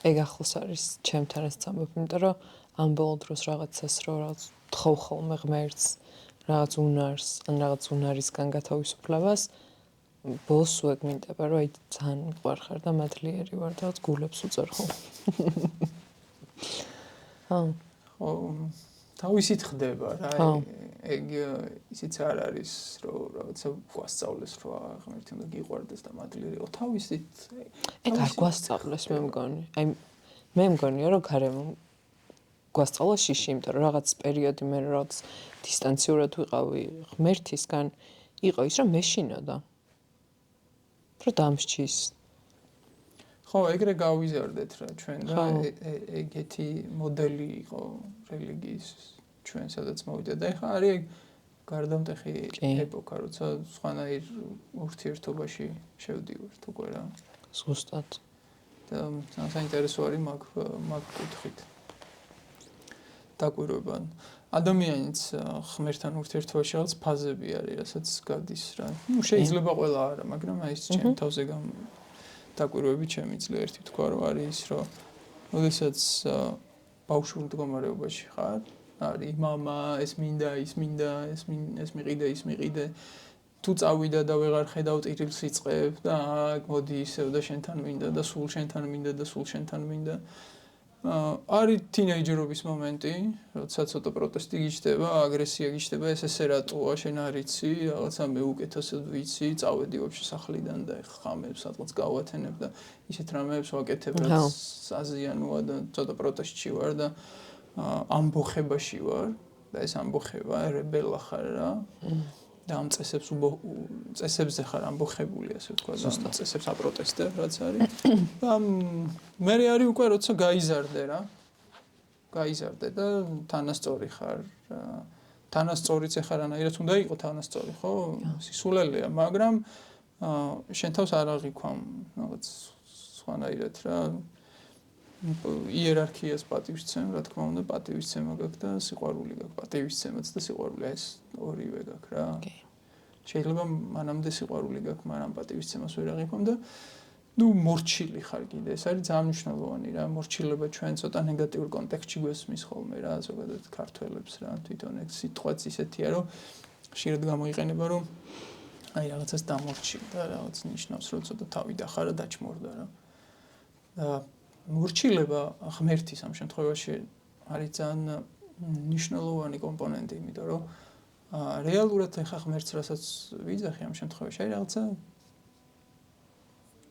ეგ ახლოს არის ჩემთანაც წამობ, იმიტომ რომ ამ ბოლო დროს რაღაცას რო რაღაც თხოვ ხოლმე ღმერთს, რაღაც უნარს, ან რაღაც უნარისგან გათავისუფლებას, ბოლოს უეგ მინდება, რომ აი ძალიან მიყვარხარ და მადლიერი ვარ და გულებს უწერ ხოლმე. ხო, თავისით ხდება რა, ეგ ისიც არ არის, რომ რაღაცა გვასწავლეს, რომ ღმერთი უნდა გიყვარდეს და მადლიერი იყო თავისით. ეგ არ გვასწავლეს მე მგონი. აი მე მგონია, რომ გარემო გვასწავლა შიში, იმიტომ რომ რაღაც პერიოდი მე რაღაც დისტანციურად ვიყავი ღმერთისგან, იყო ის, რომ მეშინოდა. რომ დამსჩის. ხო, ეგრე გავიზარდეთ რა ჩვენ და ეგეთი მოდელი იყო რელიგიის ჩვენ სადაც მოვიდა და ეხლა არის გარდამტეხი ეპოქა, როცა სხვანაირ ურთიერთობაში შევდივართ უკვე რა. ზუსტად. და საინტერესო არის მაგ კუთხით. დაკვირვება. ადამიანიც ღმერთთან ურთიერთობაში რაღაც ფაზები არის, რასაც გადის რა. ნუ შეიძლება ყველა არა, მაგრამ აი ეს ჩემ თავზე დაკვირვებით შემიძლია ერთი თქვა, რომ არის ის, რომ როდესაც ბავშვურ მდგომარეობაში ხარ, არის მამა, ეს მინდა, ის მინდა, ეს მიყიდე, ის მიყიდე. თუ წავიდა და ვეღარ ხედავ ტირილს იწყებ და მოდი ისევ და შენთან მინდა და სულ შენთან მინდა და სულ შენთან მინდა. არის თინეიჯერობის მომენტი, როცა ცოტა პროტესტი გიჩდება, აგრესია გიჩდება, ეს ესე რატოა, შენ არ იცი, რაღაცა მე უკეთესად ვიცი, წავედი ვაფშე სახლიდან და ხამებს სადღაც გავათენებ და ისეთ რამეებს ვაკეთებ, რაც საზიანოა და ცოტა პროტესტში ვარ და ამბოხებაში ვარ და ეს ამბოხება რებელა ხარ რა. და ამ წესებზე ხარ ამბოხებული, ასე ვთქვა, და ამ წესებს აპროტესტე, რაც არის. და მე არის უკვე როცა გაიზარდე და თანასწორი ხარ. თანასწორიც ეხა რანაირად უნდა იყო თანასწორი, ხო? სისულელეა, მაგრამ შენ თავს არ აღიქვამ რაღაც სხვანაირად რა. იერარქიას პატივისცემ, რა თქმა უნდა, პატივისცემა გაქვს და სიყვარული გაქვს. პატივისცემაც და სიყვარული ეს ორივე გაქვს რა. შეიძლება მანამდე სიყვარული გაქვს, მაგრამ პატივისცემას ვერ აღიქვამ და მორჩილი ხარ კიდე. ეს არის ძალიან მნიშვნელოვანი რა. მორჩილება ჩვენ ცოტა ნეგატიურ კონტექსტში გვესმის ხოლმე რა, ზოგადად ქართველებს რა. თვითონ ეს სიტყვაც ისეთია, რომ ხშირად გამოიყენება, რომ აი რაღაცას დამორჩილ და რაღაც ნიშნავს, რომ ცოტა თავი დახარა, დაჭმორდა რა. და მორჩილება ღმერთის ამ შემთხვევაში არის ძალიან მნიშვნელოვანი კომპონენტი, იმიტომ რომ რეალურად ეხა ღმერთს რასაც ვიძახი ამ შემთხვევაში არის რაღაცა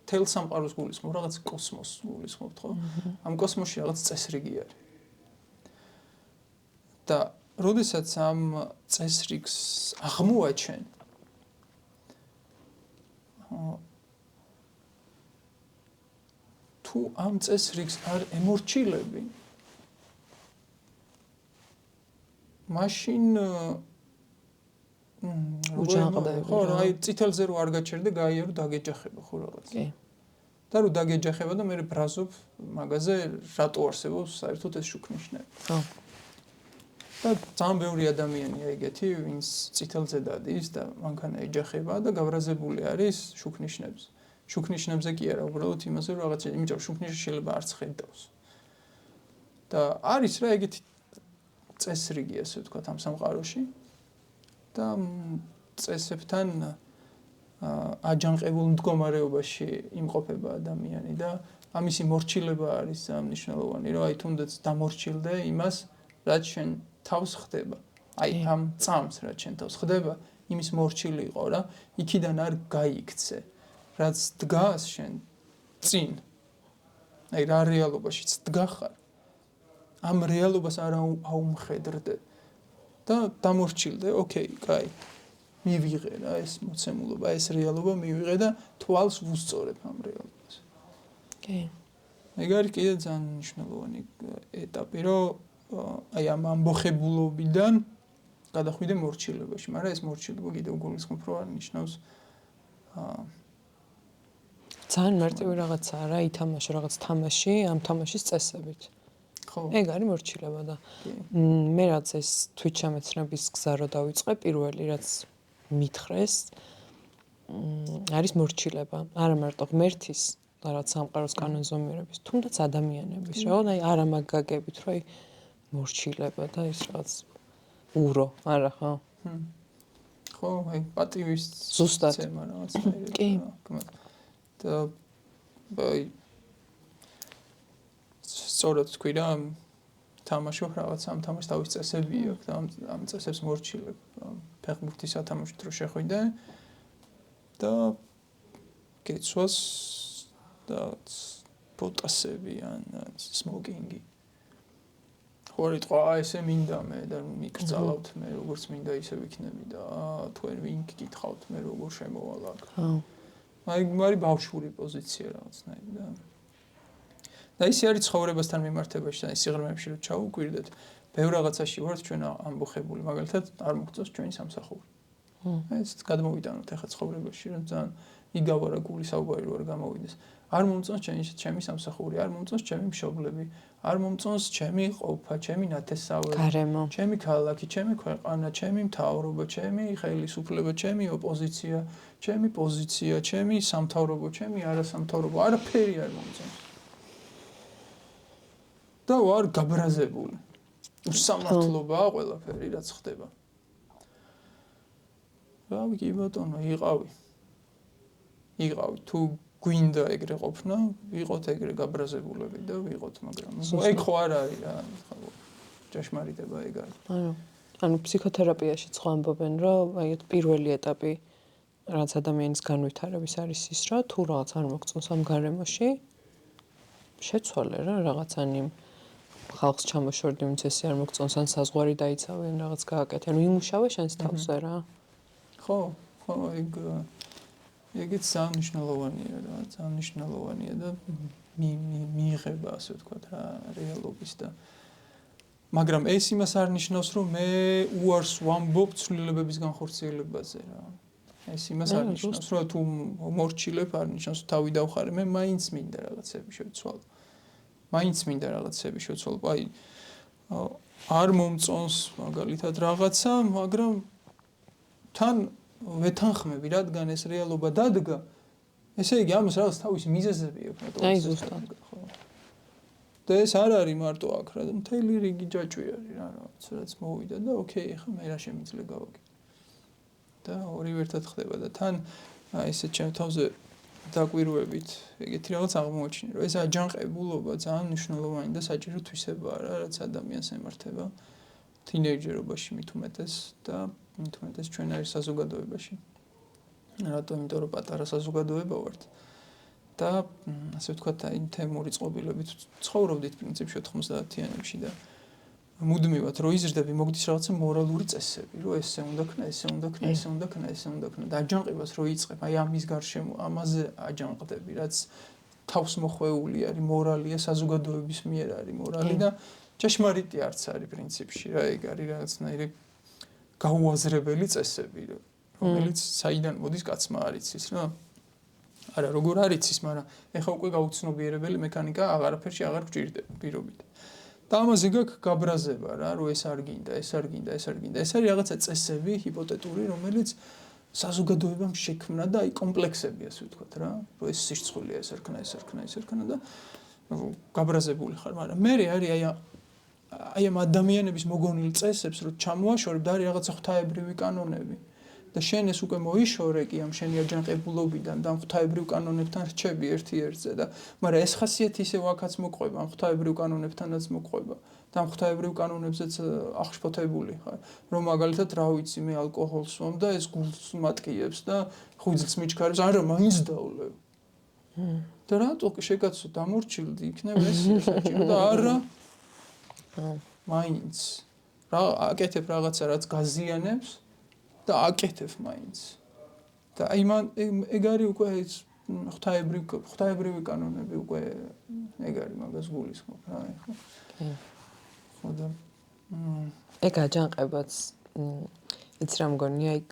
თელ სამყაროს გულისხმობ, რაღაც კოსმოსს გულისხმობ, ხო? ამ კოსმოსში რაღაც წესრიგი არის. და როდესაც ამ წესრიგს აღმოაჩენ, თუ ამ წესრიგს არ ემორჩილები, მაშინ ხო, აი წითელზე რო არ გაჩერდე, გაიარო დაგეჯახება ხო რაღაც. და რო დაგეჯახება და მე ბრაზობ მაგაზე რატო არსებობს საერთოდ ეს შუქნიშნები. ხო. და ძალიან ბევრი ადამიანია ეგეთი, ვინც წითელზე დადის და მანქანა ეჯახება და გაბრაზებული არის შუქნიშნებს. შუქნიშნებზე კი არა, უბრალოდ იმაზე რომ რაღაცა, იმიტომ შუქნიშნი შეიძლება არც ხედავს. და არის რა ეგეთი წესრიგი, ასე ვთქვათ, ამ სამყაროში. და წესებთან აჯანყებულ მდგომარეობაში იმყოფება ადამიანი და ამისი მორჩილება არის მნიშვნელოვანი, რომ აი თუნდაც დამორჩილდე იმას, რაც შენ თავს ხდება. აი ამ წამს, რაც შენ თავს ხდება, იმის მორჩილი იყო რა, იქიდან არ გაიქცე. რაც დგას შენ წინ. აი რა რეალობაშიც დგახარ. ამ რეალობას არ აუმხედრდე. და დამორჩილდე, ოკეი, კაი. მივიღე რა ეს მოცემულობა, ეს რეალობა მივიღე და თვალს ვუსწორებ ამ რეალობას. კი. ეგ არის კიდე ძალიან მნიშვნელოვანი ეტაპი, რომ აი ამ ამბოხებულობიდან გადახვიდე მორჩილებაში, მაგრამ ეს მორჩილება კიდე უგულისხმობ, რომ არ ნიშნავს ძალიან მარტივი რაღაცაა რა, ითამაშე რაღაც თამაში, ამ თამაშის წესებით. ეგ არის მორჩილება და მე რაც ეს თვითშემეცნების გზა რო დავიწყე, პირველი რაც მითხრეს, არის მორჩილება. არა მარტო ღმერთის და რაც სამყაროს კანონზომიერების, თუნდაც ადამიანების, რა, აი არა მაგ გაგებით, რომ აი მორჩილება და ის რაღაც ურო, არა ხო? ხო, აი პატივის ზუსტად ცემა რაღაცნაირად. კი. და აი სწორად თქვი რა თამაშობ რაღაც ამ თამაშს თავის წესები აქვს და ამ წესებს მორჩილებ. ფეხბურთის სათამაშოდ რო შეხვიდე და გეცვას და პოტასები ან სმოკინგი. ხوارით ყო ესე მინდა მე და მიკრძალავთ მე როგორც მინდა ისე ვიქნები და თქვენ ვინ გითხავთ მე როგორ შემოვალ აქ. აი მაგარი ბავშვური პოზიცია რაღაცნაირად და და ისე არის ცხოვრებასთან მიმართებაში და სიღრმეებში რომ ჩაუკვირდეთ, ბევრ რაღაცაში ვართ ჩვენ ამბოხებული, მაგალითად არ მოგწონს ჩვენი სამსახური. ეს გადმოვიტანოთ ახლა ცხოვრებაში, რომ ძალიან იგავარა გული საუბარი რო არ გამოვიდეს. არ მომწონს ჩემი სამსახური, არ მომწონს ჩემი მშობლები, არ მომწონს ჩემი ყოფა, ჩემი ნათესავები, ჩემი ქალაქი, ჩემი ქვეყანა, ჩემი მთავრობა, ჩემი ხელისუფლება, ჩემი ოპოზიცია, ჩემი პოზიცია, ჩემი სამთავრობო, ჩემი არასამთავრობო, არაფერი არ მომწონს. და ვარ გაბრაზებული. უსამართლობაა ყველაფერი, რაც ხდება. რავი, კი ბატონო, იყავი. თუ გვინდა ეგრე ყოფნა, ვიყოთ ეგრე გაბრაზებულები და ვიყოთ, მაგრამ ეგ ხო არ არის რა, ჭეშმარიტება ეგ არის. ანუ ფსიქოთერაპიაში ხო ამბობენ, რომ აი პირველი ეტაპი რაც ადამიანის განვითარების არის ის, რომ თუ რაღაც არ მოგწონს ამ გარემოში, შეცვალე რა რაღაც ან იმ ხალხს ჩამოშორდი, ვინც ესე არ მოგწონს ან საზღვარი დაიცავენ, რაღაც გააკეთე, ანუ იმუშავე შენს თავზე რა. ხო, ეგეც სანიშნელოვანია რა, სანიშნელოვანია და მიიღება ასე ვთქვათ რა რეალობის და მაგრამ ეს იმას არ ნიშნავს რომ მე უარს ვამბობ ცვლილებების განხორციელებაზე რა. ეს იმას არ ნიშნავს რომ თუ მორჩილებ არ ნიშნავს თავი დავხარე მე მაინც მინდა რაღაცები შევცვალო. მაინც მინდა რაღაცები შევცვალო. აი არ მომწონს მაგალითად რაღაცა, მაგრამ თან ვეთანხმები, რადგან ეს რეალობა დადგა, ესე იგი ამას რაღაც თავისი მიზეზები აქვს. აი ზუსტად. ხო. და ეს არ არის მარტო აქ რა, მთელი რიგი ჯაჭვი არის რა, რაც მოვიდა და ოკეი, ახლა მე რა შემიძლია გავაკეთო. და ორივე ერთად ხდება და თან ესე ჩემ თავზე დაკვირვებით ეგეთი რაღაც აღმოაჩინე, რომ ეს აჯანყებულობა ძალიან მნიშვნელოვანი და საჭირო თვისებაა რა, რაც ადამიანს ემართება თინეიჯერობაში მით უმეტეს და მით უმეტეს ჩვენ არის საზოგადოებაში. რატომ? იმიტომ რომ პატარა საზოგადოება ვართ და ასე ვთქვათ, აი თემური წყობილებით ცხოვრობდით პრინციპში 90-იანებში და მუდმივად რო იზრდები მოგდის რაღაცა მორალური წესები, რომ ესე უნდა ქნა, ესე უნდა ქნა, ესე უნდა ქნა, ესე უნდა ქნა და აჯანყებას რო იწყებ, აი ამის გარშემო ამაზე აჯანყდები, რაც თავს მოხვეული არის, მორალია, საზოგადოების მიერ არის მორალი და ჭეშმარიტი არც არის პრინციპში რა, ეგ არის რაღაცნაირი გაუაზრებელი წესები, რომელიც საიდან მოდის კაცმა არ იცის რა. არა, როგორ არ იცის, მაგრამ ეხა უკვე გაუცნობიერებელი მექანიკა აღარაფერში აღარ გჭირდება პირობით. და ამაზე გაქვს გაბრაზება რა, რომ ეს არ გინდა, ეს არ გინდა, ეს არ გინდა. ეს არის რაღაცა წესები ჰიპოთეტური, რომელიც საზოგადოებამ შექმნა და აი კომპლექსები ასე ვთქვათ რა, რომ ეს სირცხვილია, ეს არ ქნა, ეს არ ქნა, ეს არ ქნა და გაბრაზებული ხარ, მაგრამ მე არის აი ამ ადამიანების მოგონილ წესებს რო ჩამოაშორებ და არის რაღაცა ღვთაებრივი კანონები და შენ ეს უკვე მოიშორე კი ამ შენი აჯანყებულობიდან და ამ ღვთაებრივ კანონებთან რჩები ერთ-ერთზე და მაგრამ ეს ხასიათი ისევ აქაც მოყვება ამ ღვთაებრივ კანონებთანაც მოყვება და ამ ღვთაებრივ კანონებზეც აღშფოთებული ხარ რომ მაგალითად რა ვიცი მე ალკოჰოლს ვამ და ეს გულს მატკიებს და ღვიძლს მიჩქარებს არა მაინც დავლევ და რატო შეგაცო დამორჩილდი იქნება ეს საჭირო და არა მაინც რა აკეთებ რაღაცა რაც გაზიანებს და აკეთებ მაინც და აი მან ეგ არის უკვე ეს ღვთაებრივი კანონები უკვე ეგ არის მაგას გულისხმობ რა ეხლა ხო და ეგ აჯანყებაც იცი რა მგონია აი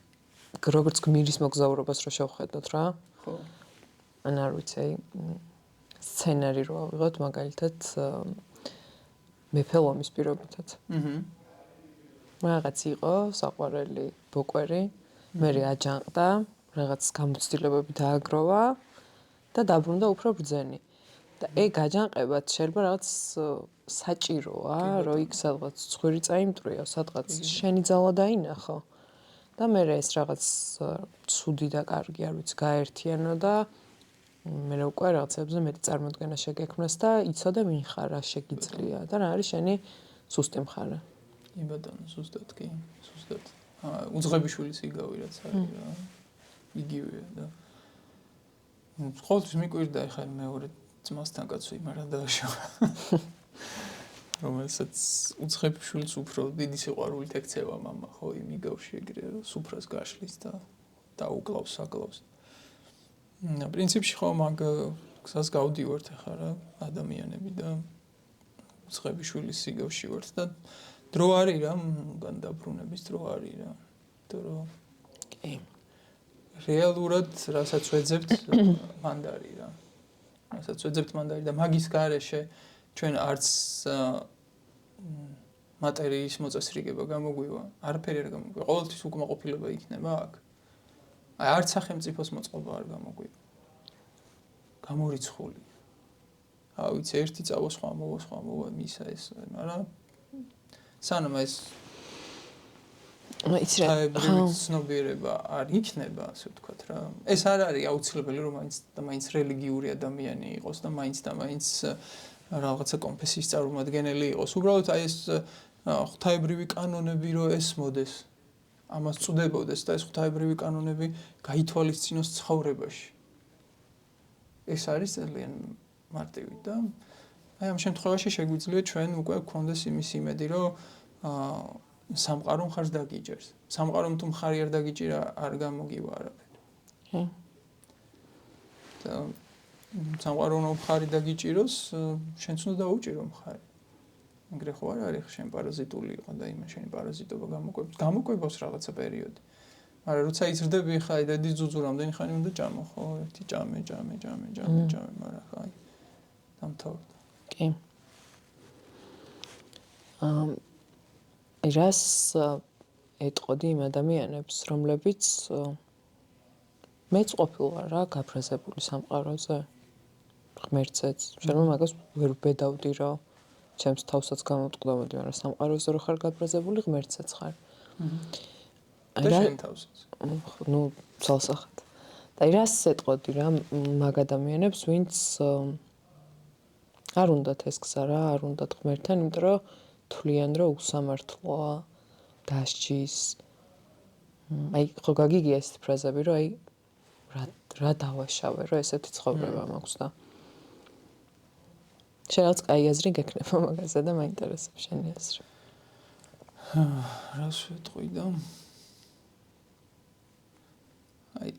როგორც გმირის მოგზაურობას რო შევხედოთ რა ხო ან არ ვიცი აი სცენარი რო ავიღოთ მაგალითად მეფე ლომის პირობითაც რაღაც იყო საყვარელი ბოკვერი მე აჯანყდა რაღაც გამოცდილებები დააგროვა და დაბრუნდა უფრო ბრძენი და ეგ აჯანყებაც შეიძლება რაღაც საჭიროა რომ იქ სადღაც ცხვირი წაიმტრიო სადღაც შენი ძალა დაინახო და მე ეს რაღაც ცუდი და კარგი არ ვიცი გაერთიანო და მე უკვე რაღაცებზე მეტი წარმოდგენა შეგექმნას და იცოდე ვინ ხარ რა შეგიძლია და რა არის შენი სუსტი მხარე იბადან ზუსტად კი ზუსტად უძღებიშვილის იგავი რაც არის რა იგივეა და ყოველთვის მიკვირდა ეხლა მეორე ძმასთან კაცვი მაგრამ დააშავა რომელსაც უძღებიშვილს უფრო დიდი სიყვარულით ექცევა მამა ხო იმ იგავში ეგრე რომ სუფრას გაშლის და დაუკლავს საკლავს და პრინციპში ხო მაგ გზას გავდივართ ეხლა რა ადამიანები და უძღებიშვილის იგავში ვართ და დრო არის რა განდაბრუნების დრო არის რა იმიტომ რომ კი რეალურად რასაც ვეძებთ მანდარი რა რასაც ვეძებთ მანდარი და მაგის გარეშე ჩვენ არც მატერიის მოწესრიგება გამოგვივა არაფერი არ გამოგვივა ყოველთვის უკმაყოფილება იქნება აქ აი არც სახელმწიფოს მოწყობა არ გამოგვივა გამორიცხული აი ვიცი ერთი წავა სხვა მოვა მისა ეს მაგრამ სანამ ეს იცი რა ცნობიერება არ იქნება ასე ვთქვათ რა ეს არ არის აუცილებელი რომ მაინც რელიგიური ადამიანი იყოს და მაინც რაღაცა კონფესიის წარმომადგენელი იყოს უბრალოდ აი ეს ღვთაებრივი კანონები რო ესმოდეს ამას წუდებოდეს და ეს ღვთაებრივი კანონები გაითვალისწინოს ცხოვრებაში ეს არის ძალიან მარტივი და აი ამ შემთხვევაში შეგვიძლია ჩვენ უკვე გვქონდეს იმის იმედი რომ სამყარო მხარს დაგიჭერს. სამყარომ თუ მხარი არ დაგიჭირა, არ გამოგივა არაფერი. და სამყარო უნდა მხარი დაგიჭიროს, შენც უნდა დაუჭირო მხარი. ეგრე ხო არ არის, შენ პარაზიტული იყო და იმან შენი პარაზიტობა გამოკვებავს რაღაცა პერიოდი. მაგრამ როცა იზრდები ხაი და დიძუძუ რამდენი ხანი უნდა ჭამო, ხო? ერთი ჭამე, მაგრამ ხაი დამთავრდა. კი. რას ეტყოდი იმ ადამიანებს, რომლებიც მეც ყოფილ ვარ რა გაფრაზებული სამყაროზე. ღმერთზეც. შენ მაგას ვერ ბედავდი რა. ჩემს თავსაც გამოვტყდომოდი, მაგრამ სამყაროზე რო ხარ გაფრაზებული, ღმერთზეც ხარ. და შენ თავსაც. ნუ ცალსახად. და რას ეტყოდი რა მაგ ადამიანებს, ვინც არ უნდათ ეს გზა რა, არ უნდათ ღმერთთან, იმიტომ რომ თვლიან რომ უსამართლოა, დასჯის. აი ხო გაგიგია ეს ფრაზები, რომ აი რა დავაშავე, რომ ესეთი ცხოვრება მაქვს და შენაც კაი აზრი გექნება მაგაზე და მაინტერესებს შენი აზრი. რას ვეტყვი და აი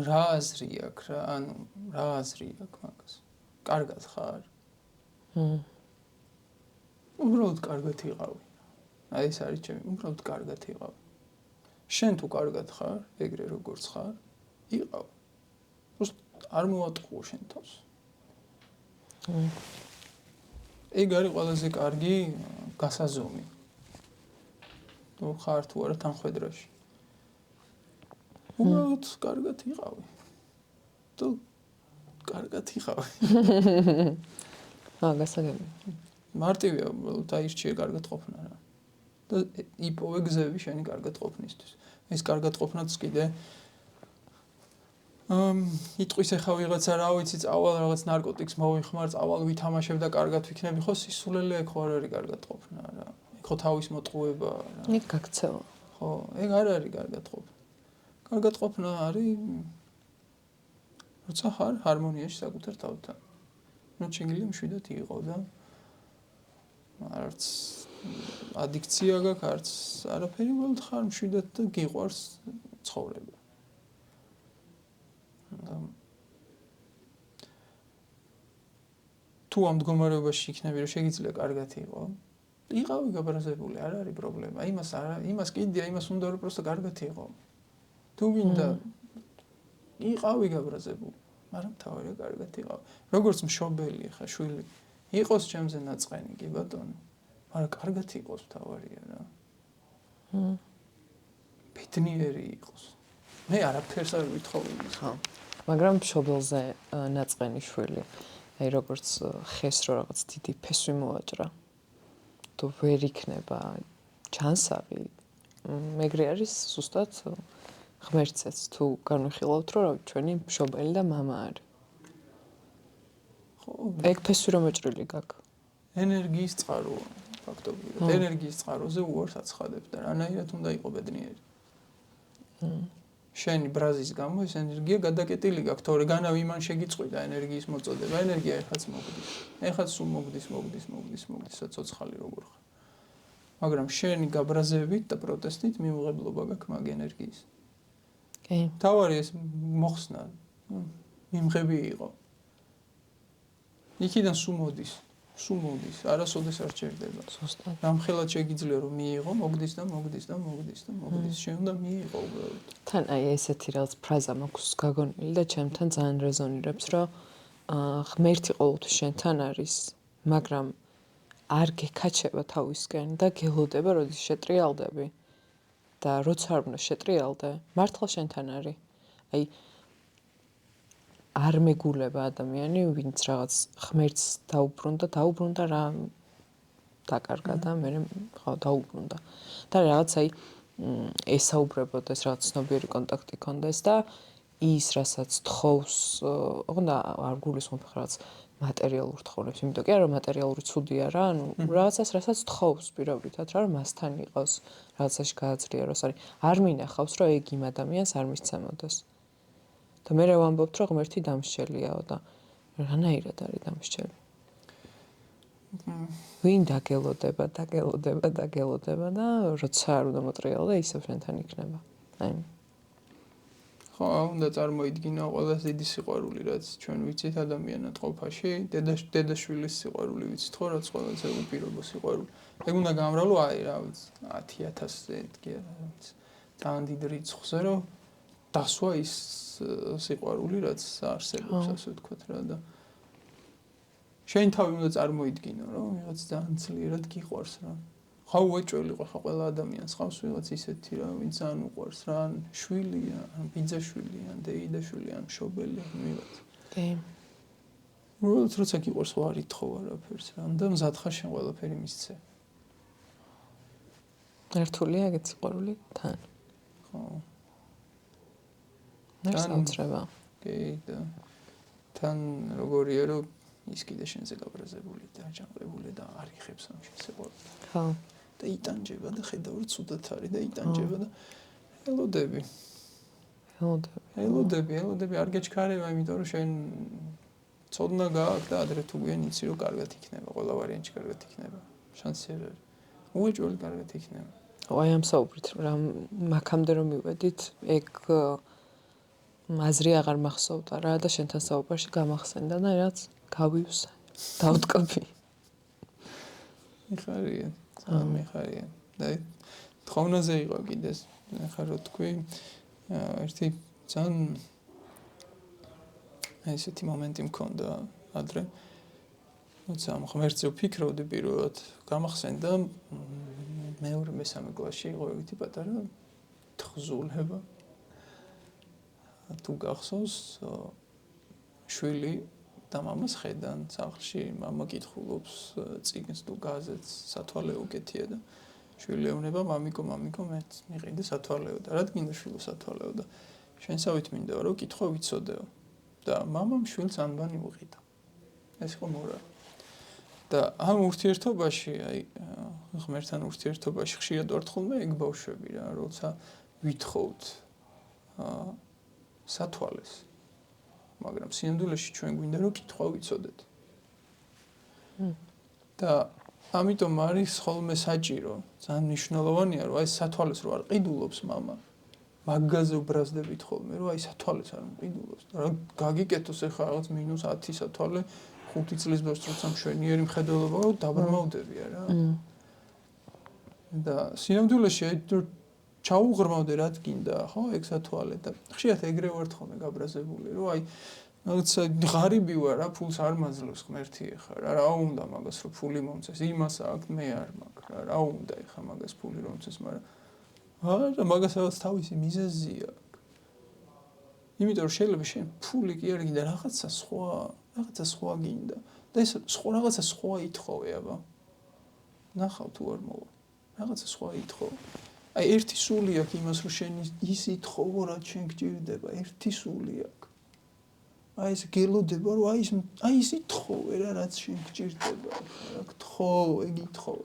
რა აზრი აქვს რა, ანუ რა აზრი აქვს მაგას? კარგად ხარ? უბრალოდ კარგად იყავი. აი ეს არის ჩემი, უბრალოდ კარგად იყავი. შენ თუ კარგად ხარ, ეგრე როგორც ხარ, იყავ. არ მოვატყუო შენ თავს. ეგ არის ყველაზე კარგი გასაზომი. თუ ხარ თუ არა თანხwebdriverში. უბრალოდ კარგად იყავი. თუ კარგად იყავი. გასაგები. მარტივია, უბრალოდ აირჩიე კარგად ყოფნა რა. და იპოვე გზები შენი კარგად ყოფნისთვის. ეს კარგად ყოფნაც კიდე იტყვის ახლა ვიღაცა რა ვიცი, წავალ რაღაც ნარკოტიკს მოვიხმარ, წავალ ვითამაშებ და კარგად ვიქნები, ხო სისულელე ეგ ხო არ არის კარგად ყოფნა რა. ეგ ხო თავის მოტყუება რა. ეგ გაქცევა. ხო, ეგ არ არის კარგად ყოფნა. კარგად ყოფნა არის როცა ხარ ჰარმონიაში საკუთარ თავთან. ნუ შეგიძლია მშვიდად იყო და არც ადიქცია გაქვს, არც არაფერი, უბრალოდ ხარ მშვიდად და გიყვარს ცხოვრება. თუ ამ მდგომარეობაში იქნები, რომ შეგიძლია კარგად იყო, იყავი გაბრაზებული, არ არის პრობლემა. იმას კიდია, იმას უნდა რომ პროსტა კარგად იყო. თუ გინდა იყავი გაბრაზებული, მაგრამ თავი კარგად იყავი. როგორც მშობელი ხა შვილი, იყოს ჩემზე ნაწყენი, კი ბატონო. მაგრამ კარგად იყოს თავარია რა. ბედნიერი იყოს. მე არაფერს არ ვითხოვი. ხო. მაგრამ მშობელზე ნაწყენი შვილი. აი როგორც ხეს რო რაღაც დიდი ფესვი მოვაჭრა. თუ ვერ იქნება ჩანსავი, მეგრე არის ზუსტად ღმერთსაც თუ განვიხილავთ, რომ ჩვენი მშობელი და მამა არის. ხო, ეგ ფესვი რომ ეჭრილი გაქვს. ენერგიის წყაროა, ფაქტობრივად. ენერგიის წყაროზე უარს აცხადებ და რანაირად უნდა იყო ბედნიერი. შენი ბრაზის გამო ეს ენერგია გადაკეტილი გაქვს, თორე განავ იმან შეგიწყვიდა ენერგიის მოწოდება. ენერგია ეხაც მოგდის. ეხაც სულ მოგდის, ცოცხალი როგორ ხარ. მაგრამ შენი გაბრაზებით და პროტესტით მიუღებლობა გაქვს მაგ ენერგიის. კი. თავარი ეს მოხსნა, მიმღები იყო. იქიდან სულ მოდის, არასოდეს არ ჩერდება. ზუსტად. რამხელად შეგიძლია რომ მიიღო, მოგდის და მოგდის. შენ უნდა მიიღო უბრალოდ. თან აი ესეთი რაღაც ფრაზა მაქვს გაგონილი და ჩემთან ძალიან რეზონირებს, რომ ღმერთი ყოველთვის შენთან არის, მაგრამ არ გეკაჩება თავისკენ და გელოდება, როდის შეტრიალდები. და როცა არ უნდა შეტრიალდე, მართლა შენთან არის. აი არ მეგულება ადამიანი, ვინც რაღაც ღმერთს დაუბრუნდა რა დაკარგა და მე ხო დაუბრუნდა. და რაღაც აი ესაუბრებოდეს რაღაც ცნობიერი კონტაქტი კონდეს და ის რასაც თხოვს, ოღონდ არ გულისხმობ რაღაც მატერიალურ თხოვნებს, იმიტომ კი არა რომ მატერიალური ცუდია რა, ანუ რაღაცას რასაც თხოვს პირობითად რა, რომ მასთან იყოს, რაღაცაში გააძლიეროს, არის. არ მინახავს რომ ეგ იმ ადამიანს არ მისცემოდეს. და მე ვამბობთ რომ ღმერთი დამსჯელიაო და რანაირად არის დამსჯელი. ვინ დაგელოდება და როცა არ უნდა მოტრიალო და ისევ შენთან იქნება. აი ხო, უნდა წარმოიდგინო ყველაზე დიდი სიყვარული, რაც ჩვენ ვიცით ადამიანად ყოფაში, დედაშვილის სიყვარული ვიცით ხო, რაც ყველაზე უპირობო სიყვარული. ეგ უნდა გამრავლო აი რა ვიცი 10,000-ზე კი არა, ძალიან დიდ რიცხვზე, რომ დასვა ის სიყვარული, რაც არსებობს, ასე ვთქვათ რა და შენ თავი უნდა წარმოიდგინო, რომ ვიღაც ძალიან ძლიერად გიყვარს რა. ხა უეჭველი ხო ყველა ადამიანს ხავს ვიღაც ისეთი რა, ვინც ძალიან უყვარს რა, ან შვილია, ან ბიძაშვილი, ან დეიდაშვილი, ან მშობელი, ვიღაც. კი. უბრალოდ როცა გიყვარს ვარ ითხოვ არაფერს რა, და მზად ხარ შენ ყველაფერი მისცე. ერთულია ეგეც სიყვარული თან. ხო. ნერს აუწრება. კი და თან როგორია რომ ის კიდე შენზე გაბრაზებული და აჯანყებული და არ იხებს ამ სიყვარულს. ხო. და იტანჯება და ხედავ ცუდად არის და იტანჯება და ელოდები არ გეჩქარება, იმიტომ რომ შენ ცოდნა გააქვს და ადრე თუ გვიან იცი რომ კარგად იქნება, ყველა ვარიანტი კარგად იქნება. შანსი არ არის. უეჭველი კარგად იქნება. აი ამ საუბრით რა მაქამდე რომ მივედით, ეგ აზრი აღარ მახსოვდა რა და შენთან საუბარში გამახსენდა და რაც გავივსა. დავტკბი. მიხარია. მიხარია. და თხოვნაზე იყო კიდეს, ახლა რო თქვი, ერთი ძალიან ესეთი მომენტი მქონდა ადრე. როცა ამ ღმერთზე ვფიქრობდი პირველად, გამახსენდა მეორე მესამე კლასში იყო ეგეთი პატარა თხზულება. თუ გახსოვს, შვილი და მამას ხედან სახლში, მამა კითხულობს წიგნს თუ გაზეთს, სათვალე უკეთია და შვილი ეუბნება, მამიკო, მე მიყიდე სათვალეო და რა გინდა შვილო სათვალეო და შენსავით მინდა რომ კითხვა ვიცოდეო და მამამ შვილს ანბანი უყიდა. ეს იყო მორალი. და ამ ურთიერთობაში, აი ღმერთთან ურთიერთობაში ხშირად ვართ ხოლმე ეგ ბავშვები რა, როცა ვითხოვთ სათვალეს. მაგრამ სინამდვილეში ჩვენ გვინდა რომ კითხვა ვიცოდეთ. და ამიტომ არის ხოლმე საჭირო, ძალიან მნიშვნელოვანია რომ აი სათვალეს რო არ ყიდულობს მამა. მაგაზე ვბრაზდებით ხოლმე რომ აი სათვალეს არ მყიდულობს. და რა გაგიკეთოს ახლა რაღაც -10 სათვალე 5 წლის ბავშვს როცა მშვენიერი მხედველობა რომ დაბრმავდებია რა. და სინამდვილეში აი ჩაუღრმავდე რაც გინდა, ხო, ეგ სათვალე და ხშირად ეგრე ვართ ხოლმე გაბრაზებული, რომ აი რაღაცა ღარიბი ვარ რა, ფულს არ მაძლევს ღმერთი ეხა რა უნდა მაგას რომ ფული მომწეს, იმას აქვს მე არ მაქვს რა უნდა ეხა მაგას ფული რომწეს, მაგრამ არა მაგას რაღაც თავისი მიზეზი აქვს. იმიტომ რომ შეიძლება შენ ფული კი არ გინდა რაღაცა სხვა გინდა და ეს რაღაცა სხვა ითხოვე აბა. ნახავ თუ არ მოვა. რაღაცა სხვა ითხოვე. აი ერთი სული აქვს იმას რომ შენ ის ითხოვო რაც შენ გჭირდება, ერთი სული აქვს. აი ეს გელოდება რომ აი ის ითხოვე რა რაც შენ გჭირდება. რა გთხოვ, ეგ ითხოვ.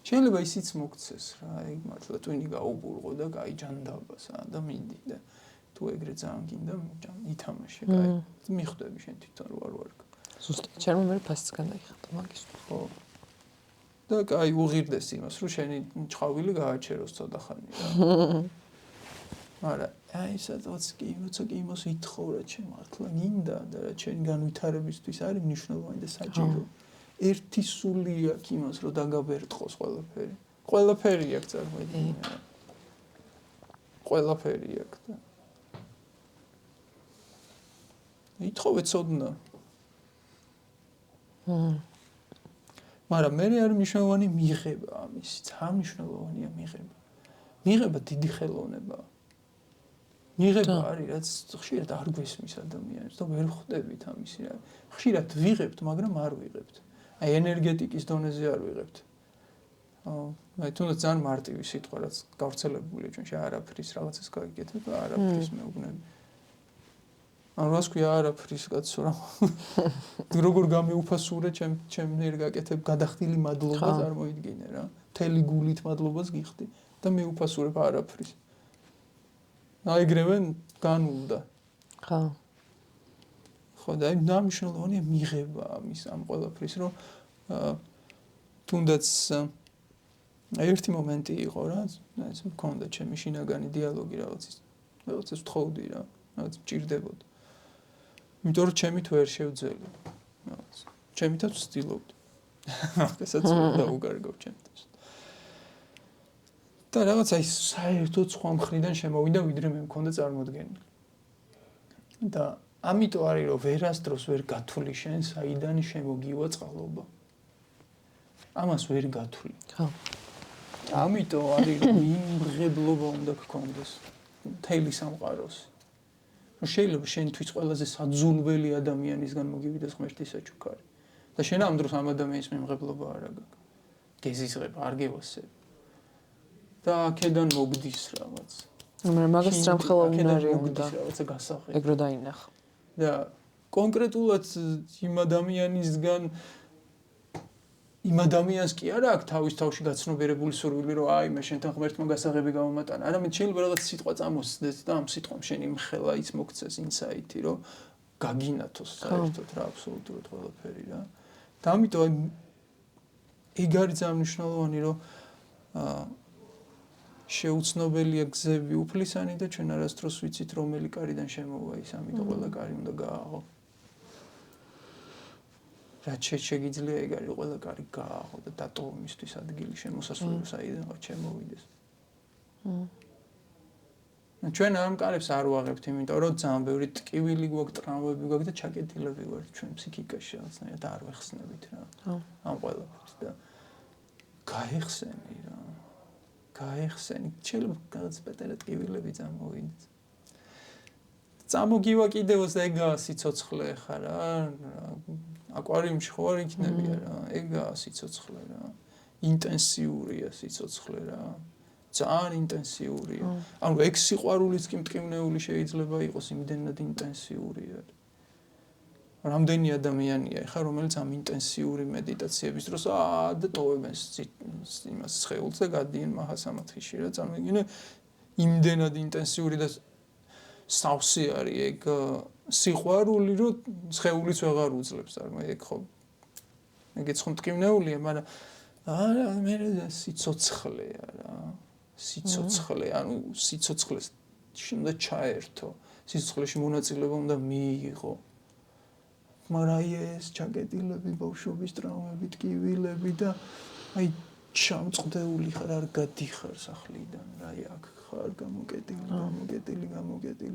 შეიძლება ისიც მოგცეს რა, ეგ მართლა twini გაუბურღო და გაიჯანდაბას და მინდი და თუ ეგრე ძალიან გინდა ითამაშე, კაი. მიხვდები შენ თვითონ რო არ ვარ. ზუსტად ჩემო მე ფასიც განაიხატა მაგის. ხო. და კაი უღირდეს იმას რომ შენი ჭხავილი გააჩეროს ცოტა ხანი რა. მაგრამ აი სადღაც კი იმას ითხოვ რა ჩემ მართლა გინდა და რა ჩემი განვითარებისთვის არის მნიშვნელოვანი და საჭირო. ერთი სული აქვს იმას რომ დაგაბერტყოს ყველაფერი. ყველაფერი აქვს წარმოიდგინე. ყველაფერი აქვს და ითხოვე ცოდნა. მაგრამ მე არ მნიშვნელოვანი მიღება ამის, ძალიან მნიშვნელოვანია მიღება. მიღება დიდი ხელოვნებაა. მიღება არის რაც ხშირად არ გვესმის ადამიანს და ვერ ხვდებით ამის რა. ხშირად ვიღებთ, მაგრამ არ ვიღებთ. აი ენერგეტიკის დონეზე არ ვიღებთ. აი თუნდაც ძალიან მარტივი სიტყვა რაც გავრცელებულია ჩვენში არაფრის რაღაცას გაიგეთებ და არაფრის მეუბნები. ან რას ქვია არაფრის კაცო რა. როგორ გამეუფასურე ჩემ ნერ გაკეთებ გადახდილი მადლობა წარმოიდგინე რა. მთელი გულით მადლობას გიხდი და მეუფასურებ არაფრის. აიგრევენ განულდა. ხო. ხო და აი მნიშვნელოვანია მიღება ამის ამ ყველაფრის რომ თუნდაც ერთი მომენტი იყო რა, ეს მქონდა ჩემი შინაგანი დიალოგი რაღაცის ვთხოვდი რა, რაღაც მჭირდებოდა. იმიტომ რომ ჩემით ვერ შევძელი. რაღაც. ჩემითაც ვცდილობდი. ახლა დაუგარგავ ჩემთვის. და რაღაც აი საერთოდ სხვა მხრიდან შემოვიდა, ვიდრე მე მქონდა წარმოდგენილი. და ამიტომ არის რომ ვერასდროს ვერ გათვლი შენ საიდან შემოგივა წყალობა. ამას ვერ გათვლი. ხო. ამიტომ არის რომ იმღებლობა უნდა გქონდეს მთელი სამყაროს. რომ შეიძლება შენთვის ყველაზე საძულველი ადამიანისგან მოგივიდეს ღმერთის საჩუქარი. და შენ ამ დროს ამ ადამიანის მიმღებლობა არ აგაკ. გეზიზღებ, არ გევასებ. და აქედან მოგდის რაღაც. მაგრამ მაგას რამ ხელა უნარი უნდა რაღაცა გასახე. ეგრო დაინახა. და კონკრეტულად იმ ადამიანს კი არა აქვს თავის თავში გაცნობიერებული სურვილი რომ აი მე შენთან ღმერთმა გასაღები გამომატანა. არამედ შეიძლება რაღაც სიტყვა წამოსდეს და ამ სიტყვამ შენი მხელა ის მოგცეს ინსაიტი რომ გაგინათოს საერთოდ რა აბსოლუტურად ყველაფერი რა. და ამიტომ ეგ არის ძალიან მნიშვნელოვანი რომ შეუცნობელია გზები უფლისანი და ჩვენ არასდროს ვიცით რომელი კარიდან შემოვა ის, ამიტომ ყველა კარი უნდა გააღო. რაც შეიძლება ეგ არის ყველა კარი გააღო და დატოვო მისთვის ადგილი შემოსასვლელი საიდანღაც შემოვიდეს. ჩვენ ამ კარებს არ ვაღებთ, იმიტომ რომ ძალიან ბევრი ტკივილი გვაქვს, ტრამვები გვაქვს და ჩაკეტილები ვართ ჩვენ ფსიქიკაში რაღაცნაირად არ ვეხსნებით რა. ამ ყველაფერს და გაიხსენი რა. გაიხსენი, შეიძლება რაღაც პეტერე ტკივილები წამოვიდეს. წამოგივა კიდევაც და ეგაა სიცოცხლე ხა რა. აკვარიუმში ხო არ იქნებია რა. ეგაა სიცოცხლე რა. ინტენსიურია სიცოცხლე რა. ძალიან ინტენსიურია. ანუ ეგ სიყვარულიც კი მტკივნეული შეიძლება იყოს, იმდენად ინტენსიურია. რამდენი ადამიანია ხა რომელიც ამ ინტენსიური მედიტაციების დროს და ტოვებენ იმას სხეულს და გადიან მაჰასამათხიში რა წამიგინე იმდენად ინტენსიური და სავსე არის ეგ სიყვარული რომ სხეულიც ვეღარ უძლებს არ მე ეგ ხო ეგეც ხო მტკივნეულია მაგრამ არა მე სიცოცხლეა რა სიცოცხლე ანუ სიცოცხლეს უნდა ჩაერთო სიცოცხლეში მონაწილეობა უნდა მიიღო მაგრამ ეს ჩაკეტილები ბავშვობის ტრაუმები ტკივილები და აი ჩამწყდეული ხარ არ გადიხარ სახლიდან რა აქ ხარ გამოკეტილი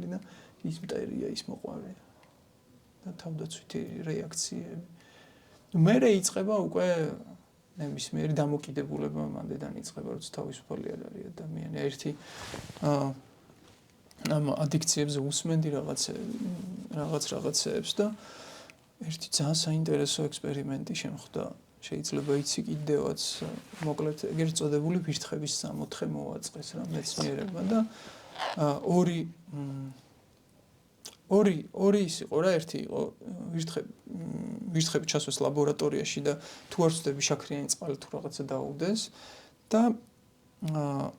და ის მტერია ის მოყვარია და თავდაცვითი რეაქციები მე იწყება უკვე ნებისმიერი დამოკიდებულება მანდედან იწყება როცა თავისუფალი არ არის ადამიანი ერთი ამ ადიქციებზე უსმენდი რაღაცეებს და ერთი ძალიან საინტერესო ექსპერიმენტი შემხდა. შეიძლება იცი კიდევაც მოკლედ ეგრეთ წოდებული ვირთხების 64 მოვაწყეს რა მეცნიერებმა და ორი ის იყო რა ერთი იყო ვირთხები ჩასვეს ლაბორატორიაში და თუ არ ვწდები შაქრიანი წყალი თუ რაღაცა დაუდეს და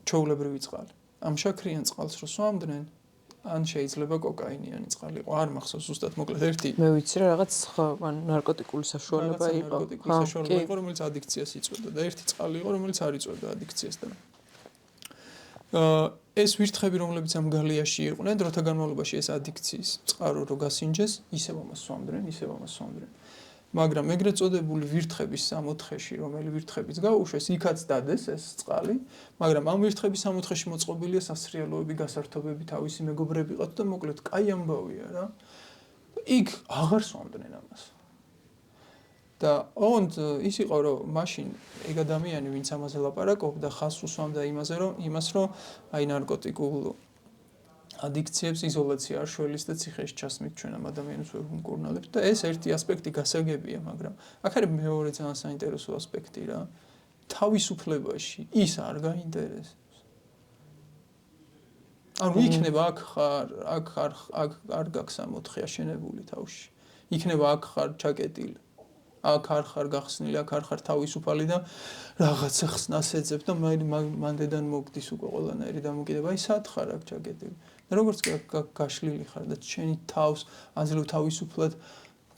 ჩვეულებრივი წყალი. ამ შაქრიან წყალს რო სვამდნენ ან შეიძლება კოკაინიანი წყალი იყო. არ მახსოვს ზუსტად მოკლედ ერთი. მე ვიცი რა რაღაც ნარკოტიკული საშუალება იყო. ნარკოტიკული საშუალება იყო, რომელიც ადიქციას იწვევდა და ერთი წყალი იყო, რომელიც არ იწვევდა ადიქციას და ეს ვირთხები, რომლებიც ამ გალიაში იყვნენ, დროთა განმავლობაში ეს ადიქციის წყარო რო გასინჯეს, ისევ ამას სვამდნენ. მაგრამ ეგრეთ წოდებული ვირთხების 64-ში, რომელი ვირთხებიც გაუშვეს, იქაც დადეს ეს წყალი, მაგრამ ამ ვირთხების 64-ში მოწყობილია სასრიალოები, გასართობები, თავისი მეგობრები ყავთ და მოკლედ კაი ამბავია რა. იქ აღარ სვამდნენ ამას. და ოღონდ ის იყო რომ მაშინ ეგ ადამიანი ვინც ამაზე ლაპარაკობდა, ხას უსვამდა იმას რომ აი ნარკოტიკულ ადიქციებს იზოლაცია არ შველის და ციხეში ჩასმით ჩვენ ამ ადამიანებს ვერ ვიმკურნალებთ და ეს ერთი ასპექტი გასაგებია, მაგრამ აქ არის მეორე ძალიან საინტერესო ასპექტი რა. თავისუფლებაში ის არ გაინტერესებს. ანუ იქნება აქ არ გაქვს 64 აშენებული თავში. იქნება აქ ხარ ჩაკეტილი. აქ არ ხარ გახსნილი, აქ არ ხარ თავისუფალი და რაღაცა ხსნას ეძებ და მანდედან მოგდის უკვე ყველანაირი დამოკიდება. აი სად ხარ აქ ჩაკეტილი? და როგორც გაშლილი ხარ და შენი თავს აძლევ თავისუფლად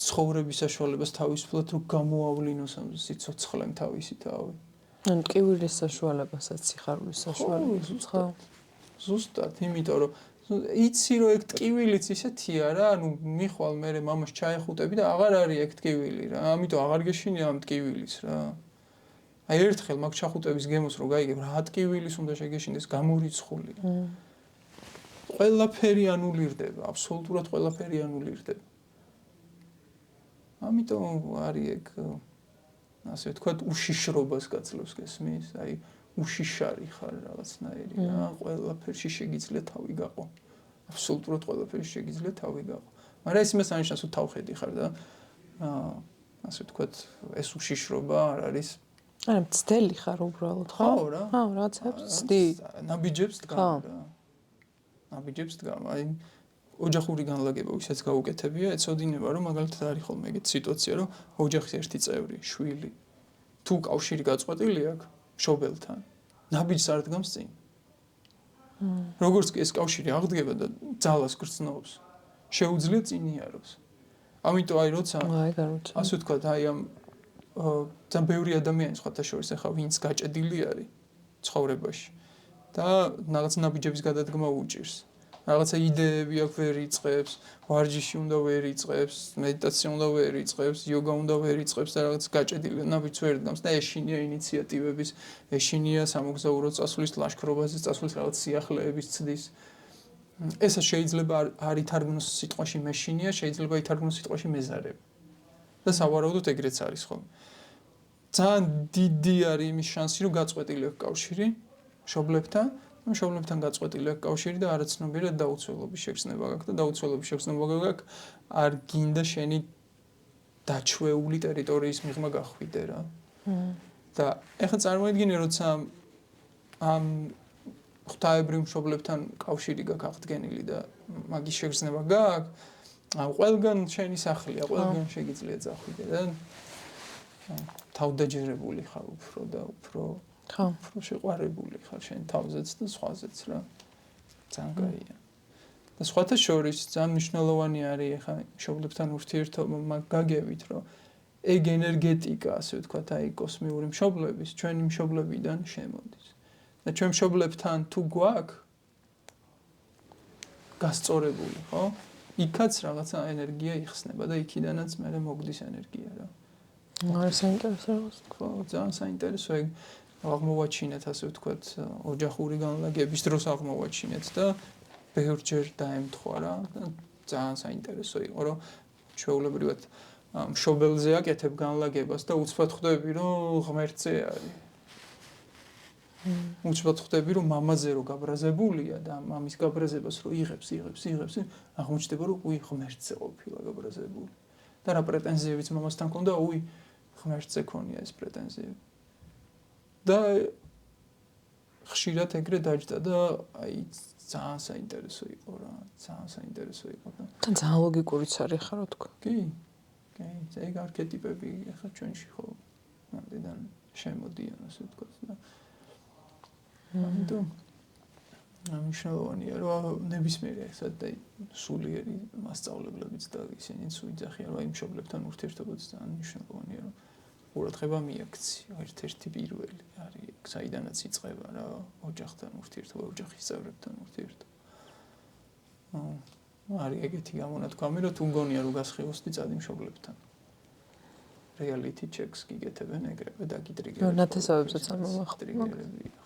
ცხოვრების საშუალებას თავისუფლად რომ გამოავლინოს ამ სიცოცხლემ თავისი თავი. ან ტკივილის საშუალებასაც სიხარულის საშუალებას ხო? ზუსტად, იმიტომ რომ იცი რომ ეგ ტკივილიც ისეთია რა, ანუ მიხვალ მე მამას ჩაეხუტები და აღარ არის ეგ ტკივილი რა, ამიტომ აღარ გეშინია ამ ტკივილის რა. აი ერთხელ მაგ ჩახუტების გემოს რო გაიგებ რა ტკივილის უნდა შეგეშინდეს გამორიცხული. ყველაფერი ანულირდება, აბსოლუტურად ყველაფერი ანულირდება. ამიტომ არის ეგ ასე ვთქვათ უშიშრობას გაძლევს გესმის, აი უშიშარი ხარ რაღაცნაირი რა, ყველაფერში შეგიძლია თავი გაყო. აბსოლუტურად ყველაფერში შეგიძლია თავი გაყო. მაგრამ ეს იმას ანიშნავს რომ თავხედი ხარ და ასე ვთქვათ ეს უშიშრობა არ არის არა მცდელი ხარ უბრალოდ ხო? ხო რა. ხო რაღაცებს ცდი. ნაბიჯებს დგამ რა. ნაბიჯებს დგამ. აი ოჯახური განლაგება ვისაც გაუკეთებია, ეცოდინება რომ მაგალითად არის ხოლმე ეგეთი სიტუაცია რომ ოჯახის ერთი წევრი, შვილი თუ კავშირი გაწყვეტილი აქვს მშობელთან, ნაბიჯს არ დგამს წინ. როგორც კი ეს კავშირი აღდგება და ძალას გრძნობს, შეუძლია წინ იაროს. ამიტომ აი როცა აი გამოჩნდა. ასე ვთქვათ, აი ამ ძალიან ბევრი ადამიანი სხვათა შორის ახლა ვინც გაჭედილი არის ცხოვრებაში და რაღაც ნაბიჯების გადადგმა უჭირს. რაღაცა იდეები აქვს ვერ იწყებს, ვარჯიში უნდა ვერ იწყებს, მედიტაცია უნდა ვერ იწყებს, იოგა უნდა ვერ იწყებს და რაღაც გაჭედილი ნაბიჯს ვერ დგამს და ეშინია ინიციატივების, ეშინია სამოგზაურო წასვლის, ლაშქრობაზე წასვლის რაღაც სიახლეების ცდის. ესა შეიძლება არ ითარგმნოს სიტყვაში მეშინია, შეიძლება ითარგმნოს სიტყვაში მეზარება. და სავარაუდოდ ეგრეც არის ხოლმე. ძალიან დიდი არის იმის შანსი, რომ გაწყვეტილი აქვს კავშირი მშობლებთან, მშობლებთან გაწყვეტილი აქვს კავშირი და არაცნობიერად დაუცველობის შეგრძნება გაქვს და დაუცველობის შეგრძნება გაქვს, არ გინდა შენი დაჩვეული ტერიტორიის მიღმა გახვიდე რა. და ეხლა წარმოიდგინე, როცა ამ ღვთაებრივ მშობლებთან კავშირი გაქვს აღდგენილი და მაგის შეგრძნება გაქვს, ყველგან შენი სახლია, ყველგან შეგიძლია წახვიდე და თავდაჯერებული ხარ უფრო და უფრო შეყვარებული ხარ შენ თავზეც და სხვაზეც რა. ძალიან კაია. და სხვათა შორის ძალიან მნიშვნელოვანი არის ახლა მშობლებთან ურთიერთობა, მაგ გაგებით, რომ ეგ ენერგეტიკა, ასე ვთქვათ, აი კოსმიური მშობლების, ჩვენი მშობლებიდან შემოდის. და ჩვენ მშობლებთან თუ გვაქვს გასწორებული, ხო? იქაც რაღაცა ენერგია იხსნება და იქიდანაც მე მოგდის ენერგია რა. არის საინტერესო. ხო, ძალიან საინტერესო ეგ აღმოვაჩინეთ, ასე ვთქვათ, ოჯახური განლაგების დროს აღმოვაჩინეთ და ბევრჯერ დაემთხვა რა და ძალიან საინტერესო იყო, რომ ჩვეულებრივად მშობელზე აკეთებ განლაგებას და უცბად ხვდები, რომ ღმერთზე არის. უცბად ხვდები, რომ მამაზე რო გაბრაზებულია და მამის გაბრაზებას რო იღებს, აღმოჩნდება, რომ უი ღმერთზე ყოფილა გაბრაზებული. და რა პრეტენზიებიც მამასთან ქონდა, უი ღმერთზე ქონია ეს პრეტენზიები. და ხშირად ეგრე დაჯდა და აი ძალიან საინტერესო იყო რა, ძალიან საინტერესო იყო და ძალიან ლოგიკურიც არის ხარო თქვა. კი, ეგ არქეტიპები ახლა ჩვენში ხო მანდიდან შემოდიან, ასე ვთქვათ და ამიტომ მნიშვნელოვანია რომ ნებისმიერი ესეთი სულიერი მასწავლებლებიც და ისინიც უიძახიან რომ აი მშობლებთან ურთიერთობაც ძალიან მნიშვნელოვანია რომ ყურადღება მიაქცი ერთ-ერთი პირველი არის ეგ საიდანაც იწყება რა ოჯახთან ურთიერთობა ოჯახის წევრებთან ურთიერთობა არის ეგეთი გამონათქვამი რომ თუ მგონია რომ გასხივოსდი წადი მშობლებთან reality checks გიგეთებენ ეგრევე და გიტრიგერები ნათესავებსაც არ მომახდინე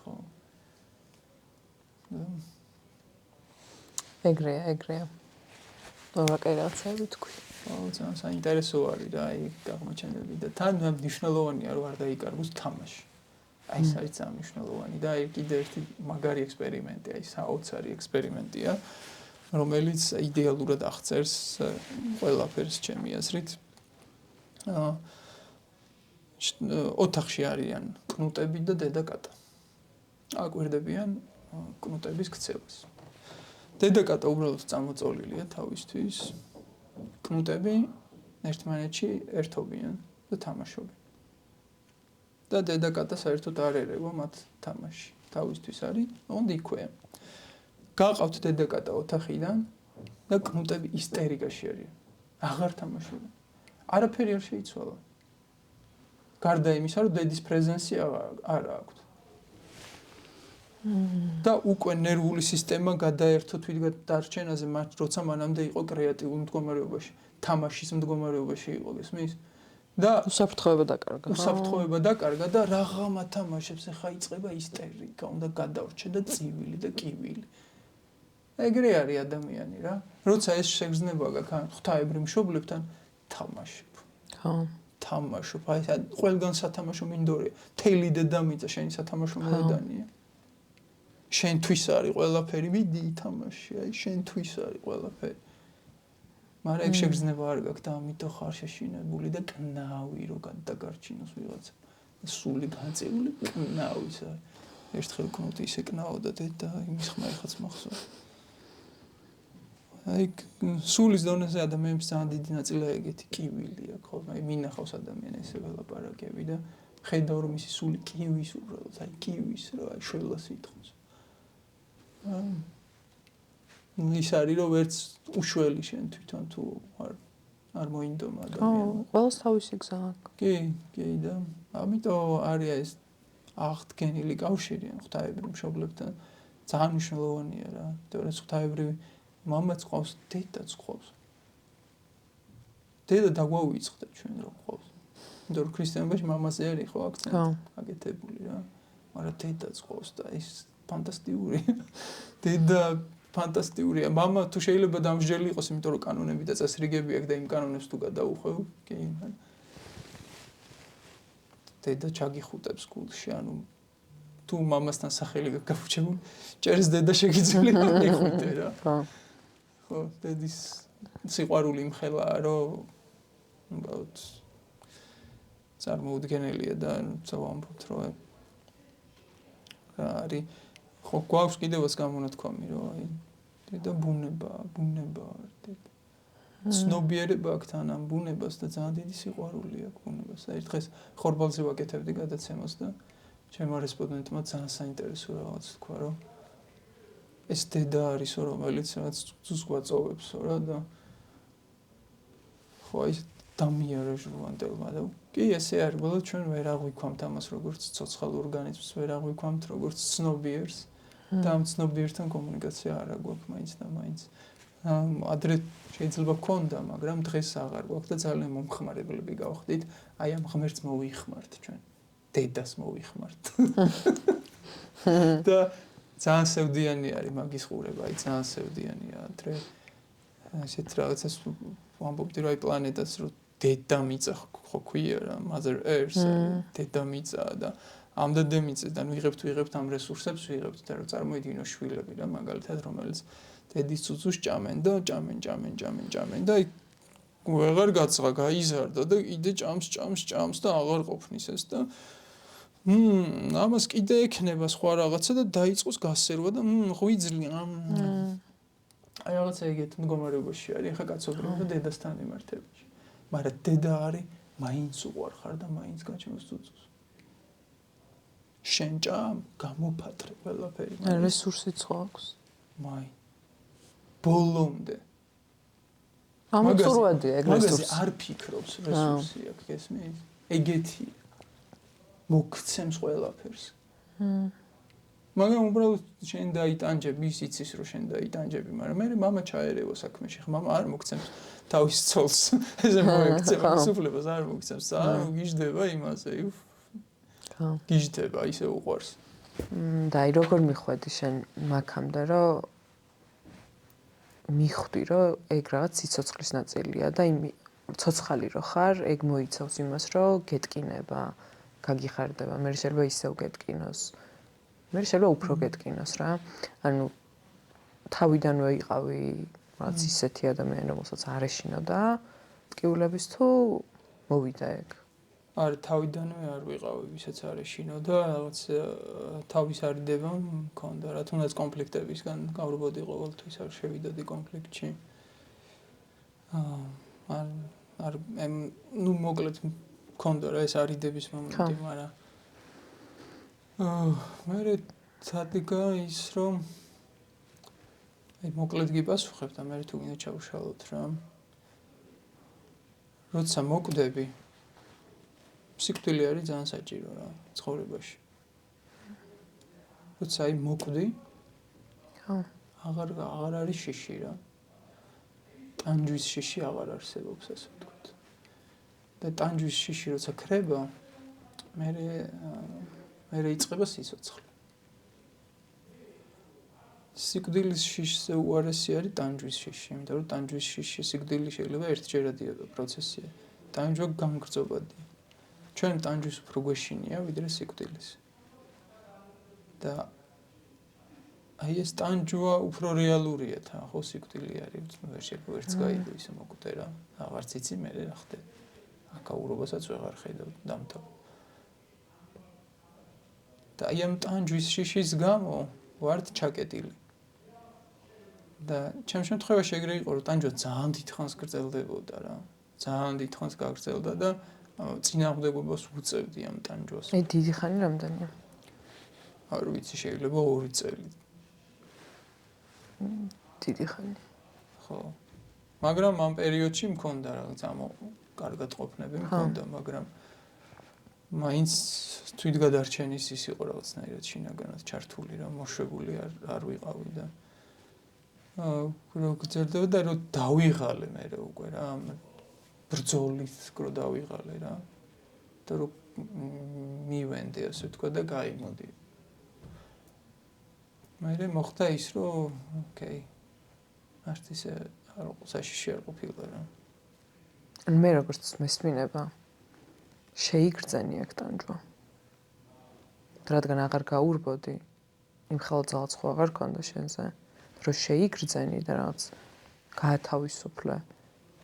ხო ეგრეა. ნოვაკერაცები თქვი. ძალიან საინტერესო არის რა, აი აღმოჩენები და თან მნიშვნელოვანია რომ არ დაიკარგოს თამაში. აი ეს არის ძალიან მნიშვნელოვანი და აი კიდე ერთი მაგარი ექსპერიმენტი, აი საოცარი ექსპერიმენტია, რომელიც იდეალურად აღწერს ყველაფერს ჩემი აზრით. ოთახში არიან კნუტები და დედაკატა. აკვირდებიან კნუტების ქცევას. დედაკატა უბრალოდ წამოწოლილია თავისთვის. კნუტები ერთმანეთში ერთობიან და თამაშობენ. და დედაკატა საერთოდ არ ერევა მათ თამაში. თავისთვის არის, ოღონდ იქვეა. გაყავთ დედაკატა ოთახიდან და კნუტები ისტერიკაში არიან. აღარ თამაშობენ. არაფერი არ შეიცვალა. გარდა იმისა, რომ დედის პრეზენსი არ აქვს. და უკვე ნერვული სისტემა გადაერთო თვითგად დარჩენაზე, მათ როცა მანამდე იყო კრეატიულ მდგომარეობაში, თამაშის მდგომარეობაში იყო, გესმის? და უსაფრთხოება დაკარგა. უსაფრთხოება დაკარგა და რაღამა თამაშებს ახლა იწყება ისტერიკა, უნდა გადავრჩე და წივილი და კივილი. ეგრე არის ადამიანი რა. როცა ეს შეგრძნება გაქვს ღვთაებრივ მშობლებთან, თამაშობ. ხო. თამაშობ. აი ეს ყველგან სათამაშო მინდორია. თელი დედამიწა შენი სათამაშო მოედანია. შენთვის არის ყველაფერი, მიდი ითამაში, აი შენთვის არის ყველაფერი. მაგრამ ეგ შეგრძნება არ გაქვს და ამიტომ ხარ შეშინებული და კნავი რო გადაგარჩინოს ვიღაცა. სული განწეული კნავის არის. ერთხელ კნუტი ისე კნაოდა და იმის ხმა ეხაც მახსოვს. აი სულის დონეზე ადამიანებს ძალიან დიდი ნაწილი ეგეთი კივილი აქვს, ხო? აი მინახავს ადამიანს ესე ველაპარაკები და ხედავ რომ მისი სული კივის უბრალოდ, აი კივის რა, აი შველას ითხოვს. ის არის რომ ვერც უშველი შენ თვითონ თუ არ მოინდომა ადამიანს. ხო, ყველას თავისი გზა აქვს. კი და ამიტომ არის ეს აღდგენილი კავშირი ღვთაებრივ მშობლებთან ძალიან მნიშვნელოვანია რა. თორემ ღვთაებრივი მამაც ყავს, დედაც ყავს. დედა დაგვავიწყდა ჩვენ რომ ყავს. იმიტომ რომ ქრისტიანობაში მამაზე არ იყო აქცენტი გაკეთებული რა. მაგრამ დედაც ყავს და ის ფანტასტიკური. დედა ფანტასტიკურია. მამა თუ შეიძლება დამსჯელი იყოს, იმიტომ რომ კანონები და წესრიგები აქვს და იმ კანონებს თუ გადაუხვევ, კი. დედა ჩაგიხუტებს გულში, ანუ თუ მამასთან სახელი გაგაფუჭებული, ჭერს დედა შეგიძლია მიხუტე რა. ხო, დედის სიყვარული იმხელაა, რომ უბრალოდ წარმოუდგენელია და ვამბობთ, რომ არის ხო გვაქვს კიდევაც გამონათქვამი, რომ აი დედა ბუნება. ცნობიერება აქვს თან ამ ბუნებას და ძალიან დიდი სიყვარული აქვს ბუნებას. აი დღეს ხორბალზე ვაკეთებდი გადაცემას და ჩემმა რესპონდენტმა ძალიან საინტერესო რაღაც თქვა, რომ ეს დედა არისო, რომელიც რაღაც ძუძს გვაწოვებსო რა და ხო აი დამიარა ჟურნალისტებმა და კი ესე არის, ბოლოს ჩვენ ვერ აღვიქვამთ ამას როგორც ცოცხალ ორგანიზმს, ვერ აღვიქვამთ როგორც ცნობიერს და ამ ცნობიერთან კომუნიკაცია არ აგვაქვს მაინც და მაინც. ადრე შეიძლება გქონდა, მაგრამ დღეს აღარ გვაქვს და ძალიან მომხმარებლები გავხდით. აი ამ ღმერთს მოვიხმართ ჩვენ. დედას მოვიხმართ. და ძალიან სევდიანი არის მაგის ყურება, აი ძალიან სევდიანია ადრე. ესეთ რაღაცას ვამბობდი რომ აი პლანეტას რომ დედამიწა ხო ქვია რა, Mother Earth, დედამიწა და ამ დედამიწიდან ვიღებთ ამ რესურსებს, ვიღებთ და რომ წარმოიდგინოს შვილები რა, მაგალითად რომელიც დედის ცუცუს ჭამენ და ჭამენ და აი ვეღარ გაცხა, გაიზარდა და კიდე ჭამს და აღარ ყოფნის ეს და ამას კიდე ექნება სხვა რაღაცა და დაიწყოს გასერვა და ღვიძლია. აი რაღაცა ეგეთ მდგომარეობაში არის ახლა კაცობრიობა და დედასთან იმართებაში. მაგრამ დედა არის მაინც უყვარხარ და მაინც გაჩვენოს ცუცუს. შენ ჭამ, გამოფატრე ყველაფერი. რესურსიც ხო აქვს? მაინ. ბოლომდე. ამოწურვადია ეგ რესურსი. მაგაზე არ ფიქრობს რესურსი აქვს, გესმის? ეგეთი მოგცემს ყველაფერს. მაგრამ უბრალოდ შენ დაიტანჯები, ის იცის რომ შენ დაიტანჯები, მაგრამ მე მამა ჩაერევა საქმეში, ხა მამა არ მოგცემს თავის ცოლს. ესე მოექცევა სუფლებას არ მოგცემს, არ გიждდება იმაზე. ხო. გიждდება, ისე უყვარს. და აი როგორ მიხვედი შენ მაგამდე რომ მიხვდი რომ ეგ რაღაც სიცოცხლის ნაწილია და იმ ცოცხალი რო ხარ, ეგ მოიცავს იმას რომ გეტკინება, გაგიხარდება, მე შეიძლება ისევ გეტკინოს. მე შეიძლება უფრო გეტკინოს რა. ანუ თავიდანვე იყავი რაღაც ისეთი ადამიანი, რომელსაც არ ეშინოდა ტკივილების თუ მოვიდა ეგ. არ თავიდანვე არ ვიყავი, ვისაც არ ეშინოდა, რაღაც თავის არიდება მქონდა რა, თუნდაც კონფლიქტებისგან გავრბოდი ყოველთვის, არ შევიდოდი კონფლიქტში. ნუ მოკლედ მქონდა რა ეს არიდების მომენტი, მაგრამ მე თადგა ის რომ აი მოკლედ გიპასუხებ და მე თუ გინდა ჩავშალოთ რა. როცა მოკვდები, სიკვდილი არის ძალიან საჭირო რა ცხოვრებაში. როცა აი მოკვდი, აღარ არის შიში რა. ტანჯვის შიში აღარ არსებობს, ასე ვთქვათ. და ტანჯვის შიში როცა ქრება, მე იწყება სიცოცხლე. სიკვდილის შიშზე უარესი არის ტანჯვის შიში, იმიტომ რომ ტანჯვის შიში სიკვდილი შეიძლება ერთჯერადია პროცესია. ტანჯვა გამგრძობადია. ჩვენ ტანჯვის უფრო გვეშინია ვიდრე სიკვდილის. და აი ეს ტანჯვა უფრო რეალურია თან, ხო სიკვდილი არის, ვერ შეიძლება ვერც გაიგო ისე მოკვდე რა. აღარც იცი მე რა ხდება. აკაურობასაც ვეღარ ხედავ დამთავ. და აი ამ ტანჯვის შიშის გამო ვართ ჩაკეტილი. და ჩემ შემთხვევაში ეგრე იყო, რომ ტანჯვა ძალიან დიდხანს გრძელდებოდა რა. ძალიან დიდხანს გაგრძელდა და წინააღმდეგობას უწევდი ამ ტანჯვას. აი დიდი ხანი რამდენია? არ ვიცი, შეიძლება 2 წელი. დიდი ხანი. ხო. მაგრამ ამ პერიოდში მქონდა რაღაც კარგად ყოფნები მქონდა, მაგრამ მაინც თვითგადარჩენის ის იყო რაღაცნაირად შინაგანად ჩართული რა, მოშვებული არ ვიყავი და რო გრძელდება და რო დავიღალე მე უკვე რა, ბრძოლის რო დავიღალე რა. და რო მივენდი ასე ვთქვა და გაიმოდი. მე მოხდა ის რომ ოკეი. არც ისე საშიში არ ყოფილა რა. მე როგორც მესმინება შეიგრძენი აქ ტანჯვა. რადგან აღარ გაურბოდი, იმ ხელძალაც ხო აღარ ქონდა შენზე, რომ შეიგრძენი და რაღაც გაათავისუფლე.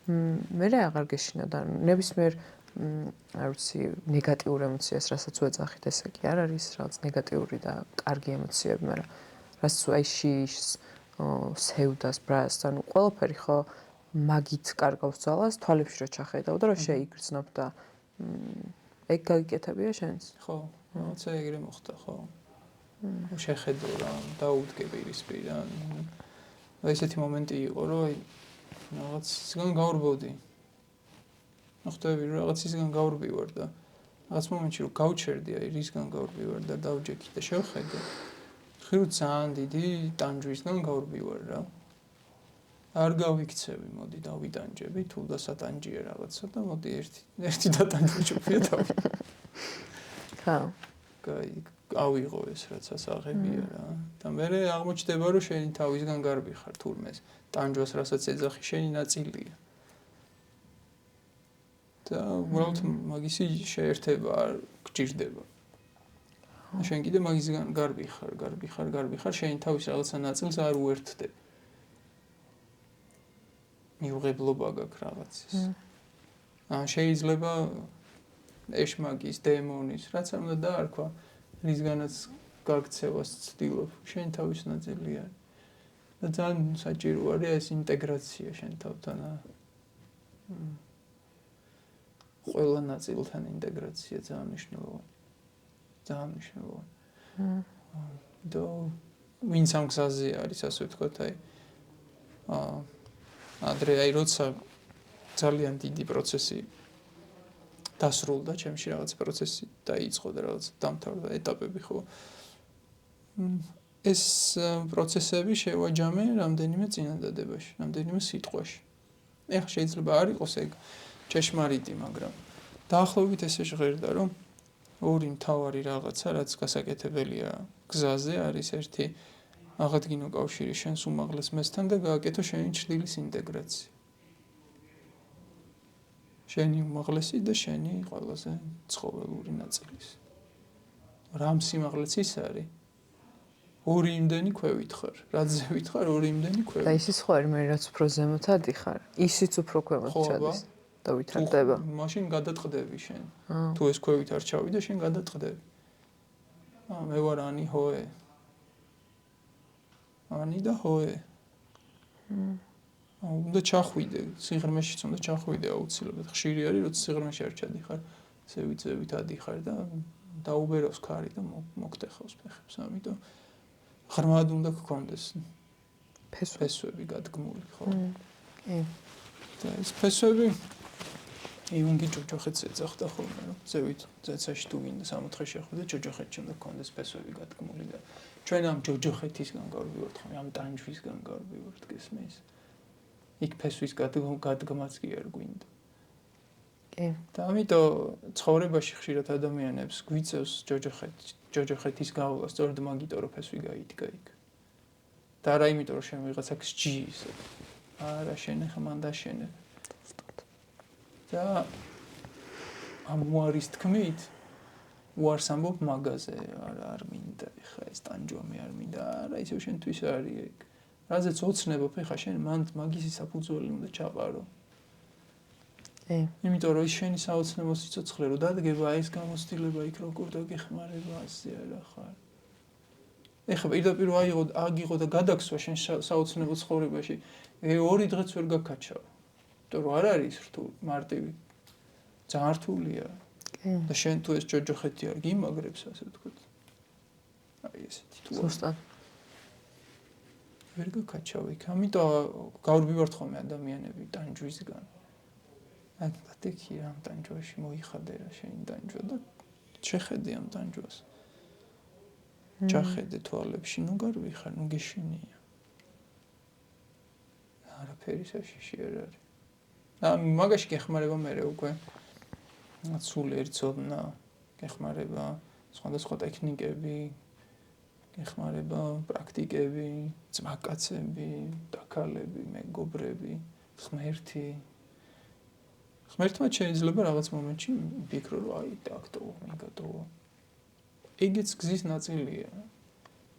მე აღარ გეშინა და ნებისმიერ არ ვიცი ნეგატიურ ემოციას, რასაც ვეძახით, ესე კი არ არის რაღაც ნეგატიური და კარგი ემოციები, მაგრამ რაც აი შიშს, სევდას, ბრას, ანუ ყველაფერი ხო მაგით კარგავს ძალას, თვალებში რო ჩახედავ და რო შეიგრძნობ და ეგ გაგიკეთებია შენს? ხო, რაღაცა ეგრე მოხდა, ხო. შეხედო რა, დაუდგე პირისპირან. და ესეთი მომენტი იყო, რომ აი რაღაც ისგან გაურბოდი. ხვდები რომ რაღაც ისგან გაურბივარ და რაღაც მომენტში რომ გავჩერდი, აი რისგან გაურბივარ და დავჯექი და შევხედე. ხირო ძალიან დიდი ტანჯვისგან გაურბივარ რა. არ გავიქცევი, მოდი დავიტანჯები, თუ და სატანჯია რაღაცა და მოდი ერთი დატანჯვიჩუფია თავი. ხო. ავიღო ეს რაც ასაღებია რა. და მე აღმოჩნდება რომ შენი თავისგან გარბი ხარ თურმეს. ტანჯვას რასაც ეძახი შენი ნაწილია. და უბრალოდ მაგისი შეერთება არ გჭირდება. შენ კიდე მაგისგან გარბი ხარ, შენი თავის რაღაცა ნაწილს არ უერთდები. მიუღებლობა გაქვს რაღაცის. შეიძლება ეშმაკის, დემონის, რაც არ უნდა დაარქვა, რისგანაც გაქცევას ცდილობ, შენ თავის ნაწილია. და ძალიან საჭირო არის ეს ინტეგრაცია შენ თავთან. ყველა ნაწილთან ინტეგრაცია ძალიან მნიშვნელოვანია. ძალიან მნიშვნელოვანია. და ვინც ამ გზაზე არის, ასე ვთქვათ, აი ადრე აი როცა ძალიან დიდი პროცესი დასრულდა, ჩემში რაღაც პროცესი დაიწყო და რაღაც დამთავრდა ეტაპები ხო. ეს პროცესები შევაჯამე რამდენიმე წინადადებაში, რამდენიმე სიტყვაში. ეხლა შეიძლება არ იყოს ეგ ჭეშმარიტი, მაგრამ დაახლოებით ესე ჟღერდა, რომ ორი მთავარი რაღაცა, რაც გასაკეთებელია გზაზე, არის ერთი აღადგინო კავშირი შენს უმაღლეს მესთან და გააკეთო შენი ჩრდილის ინტეგრაცია. შენი უმაღლესი და შენი ყველაზე ცხოველური ნაწილის. რამ სიმაღლეც ის არის? ორი იმდენი ქვევით ხარ. რაც ზევით ხარ, ორი იმდენი ქვევით. და ისიც ხო არის, მე რაც უფრო ზემოთ ადიხარ, ისიც უფრო ქვემოთ ჩადის და ვითარდება. მაშინ გადატყდები შენ. თუ ეს ქვევით არ ჩავიდე, შენ გადატყდები. მე ვარ ანი ჰოე. ანი და ჰოე. უნდა ჩახვიდე, სიღრმეშიც უნდა ჩახვიდე აუცილებლად. ხშირი არის, როცა სიღრმეში არ ჩადიხარ, ზევით ადიხარ და დაუბერავს ქარი და მოგტეხავს ფეხებს, ამიტომ ღრმად უნდა გქონდეს ფესვები გადგმული, ხო? კი. და ეს ფესვები იუნგი ჯოჯოხეთს ეძახდა ხოლმე, რომ ზევით ზეცაში თუ გინდა 60-ში შეხვიდე ჯოჯოხეთში უნდა გქონდეს ფესვები გადგმული და ჩვენ ამ ჯოჯოხეთისგან გავვივართ ხოლმე, ამ ტანჯვისგან გავვივართ გესმის. იქ ფესვის გადგმაც კი არ გვინდა. კი. და ამიტომ ცხოვრებაში ხშირად ადამიანებს გვიწევს ჯოჯოხეთის გავლა, სწორედ მაგიტო რომ ფესვი გაიდგა იქ. და არა იმიტომ რომ შენ ვიღაცა გსჯის. არა შენ ხა მან დაშენე. და ამ უარის თქმით უარს ამბობ მაგაზე, არ მინდა ხა ეს ტანჯვამი არ მინდა, არა ისევ შენთვის არის ეგ. რაზეც ოცნებობ ხა შენ მან მაგისი საფუძველი უნდა ჩაყარო. იმიტომ რომ ის შენი საოცნებო სიცოცხლე რო დადგება, ეს გამოცდილება იქ როგორ დაგეხმარება ასე არა ხარ. ეხლა პირდაპირ აგიღო და გადაგსვა შენ საოცნებო ცხოვრებაში, ორი დღეც ვერ გაქაჩავ. იმიტომ რომ არ არის რთული, მარტივი. ძალიან რთულია. და შენ თუ ეს ჯოჯოხეთი არ გიმაგრებს, ასე ვთქვათ. აი ესეთი თუ ზუსტად. ვერ გაქაჩავ იქ. ამიტომ გავრბივართ ხოლმე ადამიანები ტანჯვისგან. აკეთე ამ ტანჯვაში მოიხადე რა შენი ტანჯვა და შეხედე ამ ტანჯვას. ჩახედე თვალებში, ნუ გარვიხარ, ნუ გეშინია. არაფერი საშიში არ არის. მაგაში გეხმარება მე უკვე სულ ერთზოდნა გეხმარება სხვადასხვა ტექნიკები, გეხმარება პრაქტიკები, ძმაკაცები, დაქალები, მეგობრები, ღმერთი. ღმერთმა შეიძლება რაღაც მომენტში ვფიქრო რომ აი ტაქტო, მიგატო. ეგეც გზის ნაწილია.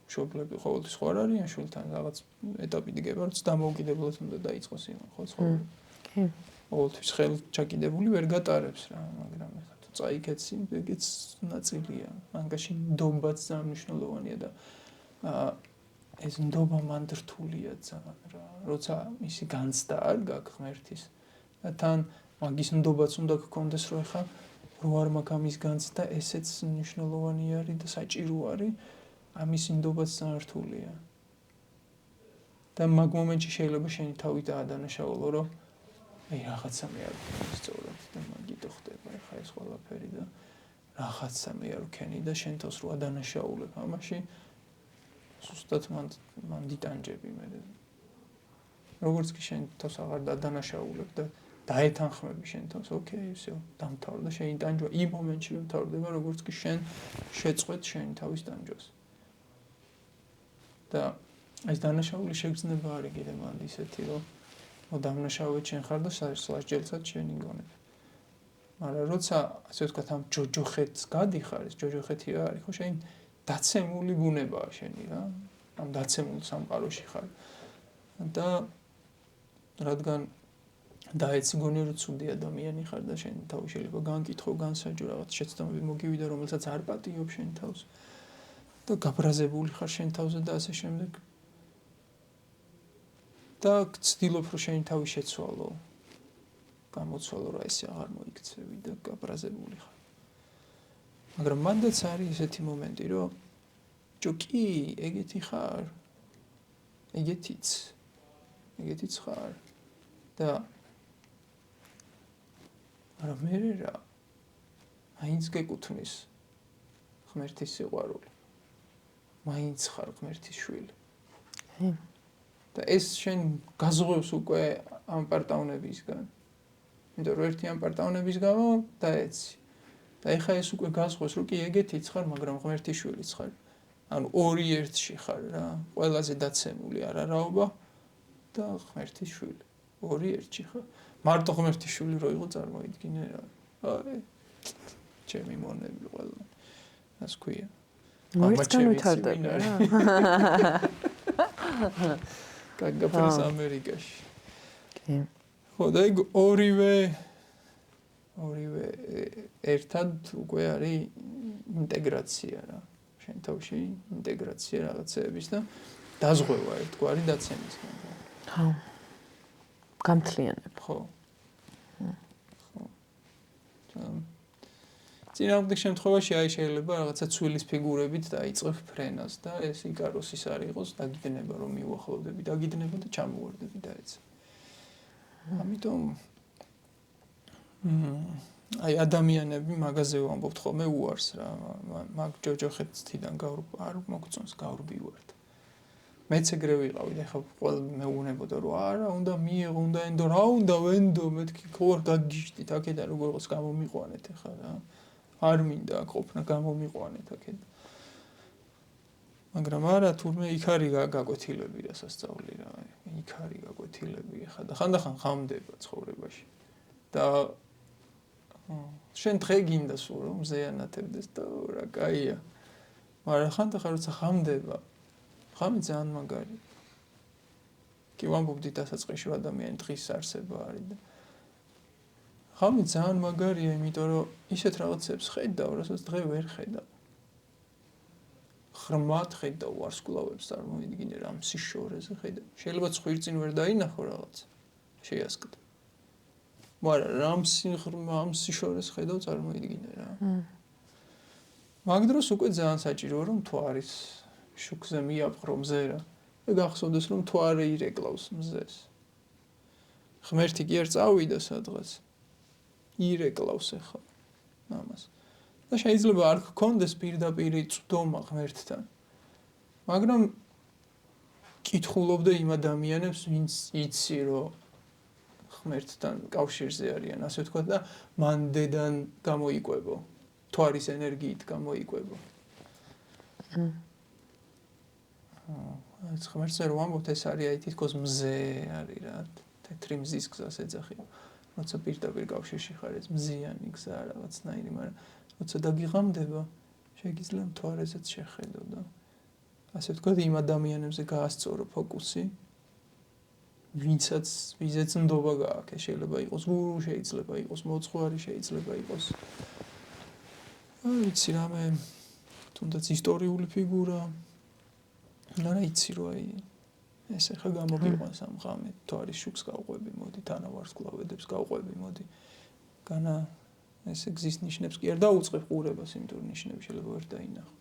მშობლები ყოველთვის ხო არ არიან შვილთან რაღაც ეტაპი დგება, როცა დამოუკიდებლად უნდა დაიწყოს იმან, ხო ცხოვრება. კი. ყოველთვის ხელჩაკიდებული ვერ გატარებს რა, მაგრამ ეხლა თუ წაიქეცი, ეგეც ნაწილია. მანგაში ნდობაც ძალიან მნიშვნელოვანია და ეს ნდობა მანდ რთულია ძალიან რა. როცა მისი განცდა არ გაქვს ღმერთის და თან მაგის ნდობაც უნდა გქონდეს, რომ ეხლა რო არ მაქვს ამის განცდა, ესეც მნიშვნელოვანი არის და საჭირო არის. ამის ნდობაც ძალიან რთულია. და მაგ მომენტში შეიძლება შენი თავი დაადანაშაულო, რომ აი რაღაცა მე არ ვქენი სწორად და მაგიტო ხდება ხა ეს ყველაფერი და რაღაცა მე არ ვქენი და შენ თავს რო ადანაშაულებ ამაში ზუსტად მან დიტანჯები მე როგორც კი შენ თავს აღარ დადანაშაულებ და დაეთანხმები შენ თავს ოკეი ისე დამთავრდა შენი ტანჯვა იმ მომენტში დამთავრდება როგორც კი შენ შეწყვეტ შენი თავის ტანჯვას და ეს დანაშაული შეგრძნება არის კიდე მანდ ისეთი რომ დამნაშავედ შენ ხარ და სასჯელსაც შენი გონებ. მაგრამ როცა ასე ვთქვათ ამ ჯოჯოხეთს გადიხარ, ეს ჯოჯოხეთი რა არის, ხო შენ დაცემული ბუნებაა შენი რა. ამ დაცემულ სამყაროში ხარ. და რადგან დაეცი გონი რომ ცუდი ადამიანი ხარ და შენ თავი შეიძლება განკითხო, განსაჯო რაღაც შეცდომები მოგივიდა, რომელსაც არ პატიობ შენ თავს. და გაბრაზებული ხარ შენ თავზე და ასე შემდეგ. და გცდილობ რომ შენი თავი შეცვალო. გამოცვალო რა ესე აღარ მოიქცევი და გაბრაზებული ხარ. მაგრამ მანდაც არის ესეთი მომენტი რომ ჯო კი ეგეთი ხარ. ეგეთიც ხარ. და არა მე რა მაინც გეკუთვნის ღმერთის სიყვარული. მაინც ხარ ღმერთის შვილი. და ეს შენ გაზღვევს უკვე ამ პარტავნებისგან. იმიტომ რომ ერთი ამ პარტავნების გამო დაეცი. და ეხა ეს უკვე გაზღვევს რომ კი ეგეთიც ხარ, მაგრამ ღმერთის შვილიც ხარ. ანუ ორი ერთში ხარ რა. ყველაზე დაცემული არარაობა და ღმერთის შვილი. ორი ერთში ხარ. მარტო ღმერთის შვილი რო იყო წარმოიდგინე რა. აი ჩემი მონები ყველა. ასე ქვია. მოიც განვითარდება რა. გაგაფრეს ამერიკაში. კი. ხო და ეგ ორივე ერთად უკვე არის ინტეგრაცია რა. შენ თავში ინტეგრაცია რაღაცეების და დაზღვევა ერთგვარი დაცემისგან. ხო. გამთლიანება. ხო. წინააღმდეგ შემთხვევაში აი შეიძლება რაღაცა ცვილის ფიგურებით დაიწყებ ფრენას და ეს იკაროსის არ იყოს დაგიდნება რომ მიუახლოვდები, დაგიდნება და ჩამოვარდები და ეცე. ამიტომ აი ადამიანები მაგაზე ვამბობთ ხოლმე უარს რა მაგ ჯოჯოხეთიდან არ მოგწონს გავრბივართ მეც ეგრე ვიყავი და ხა ყველა მეუბნებოდა რომ არა უნდა მიიღო უნდა ენდო რა უნდა ვენდო მეთქი ხوار გაგიჟდით აქედან როგორ იყოს გამომიყვანეთ ხა რა არ მინდა ყოფნა გამომიყვანეთ აქედან მაგრამ არა თურმე იქ არის გაკვეთილები რა სასწაული რა იქ არის გაკვეთილები ხა და ხანდახან ხამდება ცხოვრებაში და შენ დღე გინდა სულ რომ ზეანათებდეს და რა კაია მაგრამ ხანდახან როცა ხამდება ხამი ძალიან მაგარი კი ვამბობდი დასაწყისში ადამიანი დღის არსება არის და ხამი ძალიან მაგარია იმიტომ რომ ისეთ რაღაცებს ხედავ რასაც დღე ვერ ხედავ ხრმად ხედავ ვარსკვლავებს წარმოიდგინე რა სიშორეზე ხედავ შეიძლება ცხვირწინ ვერ დაინახო რაღაც შეასკდ მაგრამ რამ სიშორეს ხედავ წარმოიდგინე რა მაგ დროს უკვე ძალიან საჭიროა რომ თვარის შუქზე მიაპყრო მზე რა და გახსოვდეს რომ თვარი ირეკლავს მზეს ღმერთი კი არ წავიდა სადღაც ირეკლავს ახლა ამას და შეიძლება არ გქონდეს პირდაპირ წვდომა ღმერთთან მაგრამ კითხულობდე იმ ადამიანებს ვინც იცი რომ ღმერთთან კავშირზე არიან ასე ვთქვათ და მან დედან გამოიკვებო თვარის ენერგიით გამოიკვებო ეს ღმერთზე რომ ამბობთ ეს არის აი თითქოს მზე არის რა თეთრი მზის გზას ეძახი როცა პირდაპირ კავშირში ხარ ეს მზიანი გზა რაღაცნაირი მაგრამ როცა დაგიღამდება შეგიძლია მთვარესაც შეხედო და ასე ვთქვათ იმ ადამიანებზე გაასწორო ფოკუსი ვინცაც ვიზეც ნდობა გააქვს შეიძლება იყოს გურუ შეიძლება იყოს მოძღვარი შეიძლება იყოს ვიცი რამე თუნდაც ისტორიული ფიგურა არა იცი რომ აი ეს ახლა გამოგიყვანს ამ ღამე თვარის შუქს გავყვები მოდი თანავარსკვლავედებს გავყვები მოდი განა ეს გზის ნიშნებს კი არ დაუწყებ ყურებას იმიტომ რომ ნიშნები შეიძლება ვერ დაინახო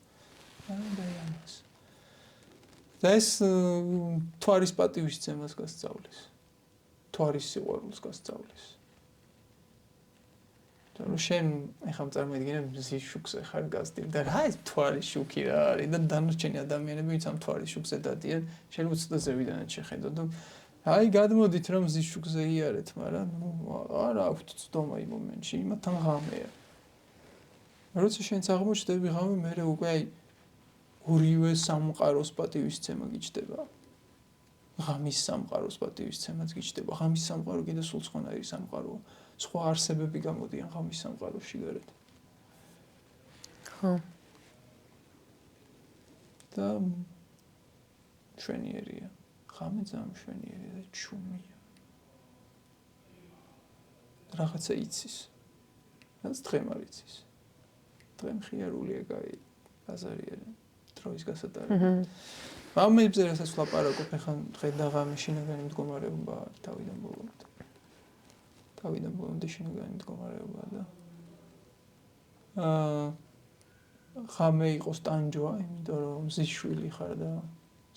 არა დაიანას და ეს თვარის პატივისცემას გასწავლის თვარის სიყვარულს გასწავლის და რომ შენ ახლა წარმოიდგინე მზის შუქზე ხარ გასდივ და რა ეს თვარის შუქი რა არის და დანარჩენი ადამიანები ვინც ამ თვარის შუქზე დადიან შენ უცდაზე ზევიდანაც შეხედო და აი გადმოდით რომ მზის შუქზე იარეთ მაგრამ არა აქვთ ცდომა იმ მომენტში იმათთან ღამეა როცა შენც აღმოჩნდები ღამე მე უკვე აი ორივე სამყაროს პატივისცემა გიჩდება ღამის სამყაროს პატივისცემაც გიჩდება ღამის სამყარო კიდე სულ სხვანაირი სამყაროა სხვა არსებები გამოდიან ღამის სამყაროში გარეთ ხო და შვენიერია ღამე ძალიან შვენიერია და ჩუმია რაღაცა იცის რაც დღემ არ იცის დღემ ხიარულია კაი ბაზარია დროის გასატარება მამებზე რასაც ვლაპარაკობ ახლა დღე და ღამე შინაგანი მდგომარეობა თავიდან ბოლომდე შინაგანი მდგომარეობა და ღამე იყოს ტანჯვა იმიტომ რომ მზის შვილი ხარ და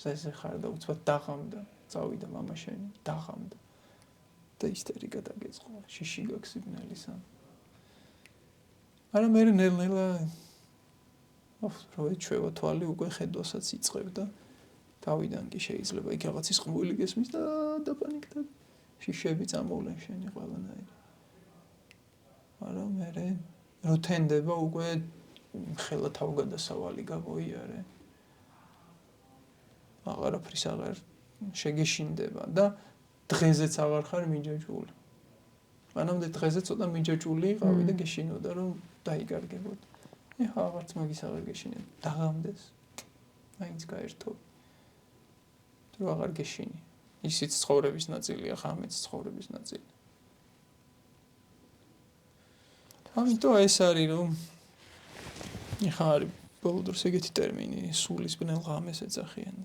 ზეზე ხარ და უცბად დაღამდა წავიდა მამა შენი დაღამდა და ისტერიკა დაგეწყო შიში გაგსიბნელისა არა მე ნელ-ნელა რო ეჩვევა თვალი უკვე ხედვასაც იწყებდა თავიდან კი შეიძლება იქ რაღაცის ყმული გესმის და დაპანიკდა შიშები წამოვლენ შენი ყველანაირი არა მე რო თენდება უკვე ხელა თავგადასავალი გამოიარე აღარაფრის აღარ შეგეშინდება და დღეზეც აღარ ხარ მიჯაჭვული მანამდე დღეზე ცოტა მიჯაჭვული იყავი და გეშინოდა რომ დაიკარგებოდ ეხლა აღარც მაგის აღარ გეშინებ დაღამდეს მაინც გაერთო თუ აღარ გეშინი ისიც ცხოვრების ნაწილია ღამეც ცხოვრების ნაწილი ამიტომ ეს არის რომ ეხლა არის ბოლო დროს ეგეთი ტერმინი სულის ბნელ ღამეს ეძახიან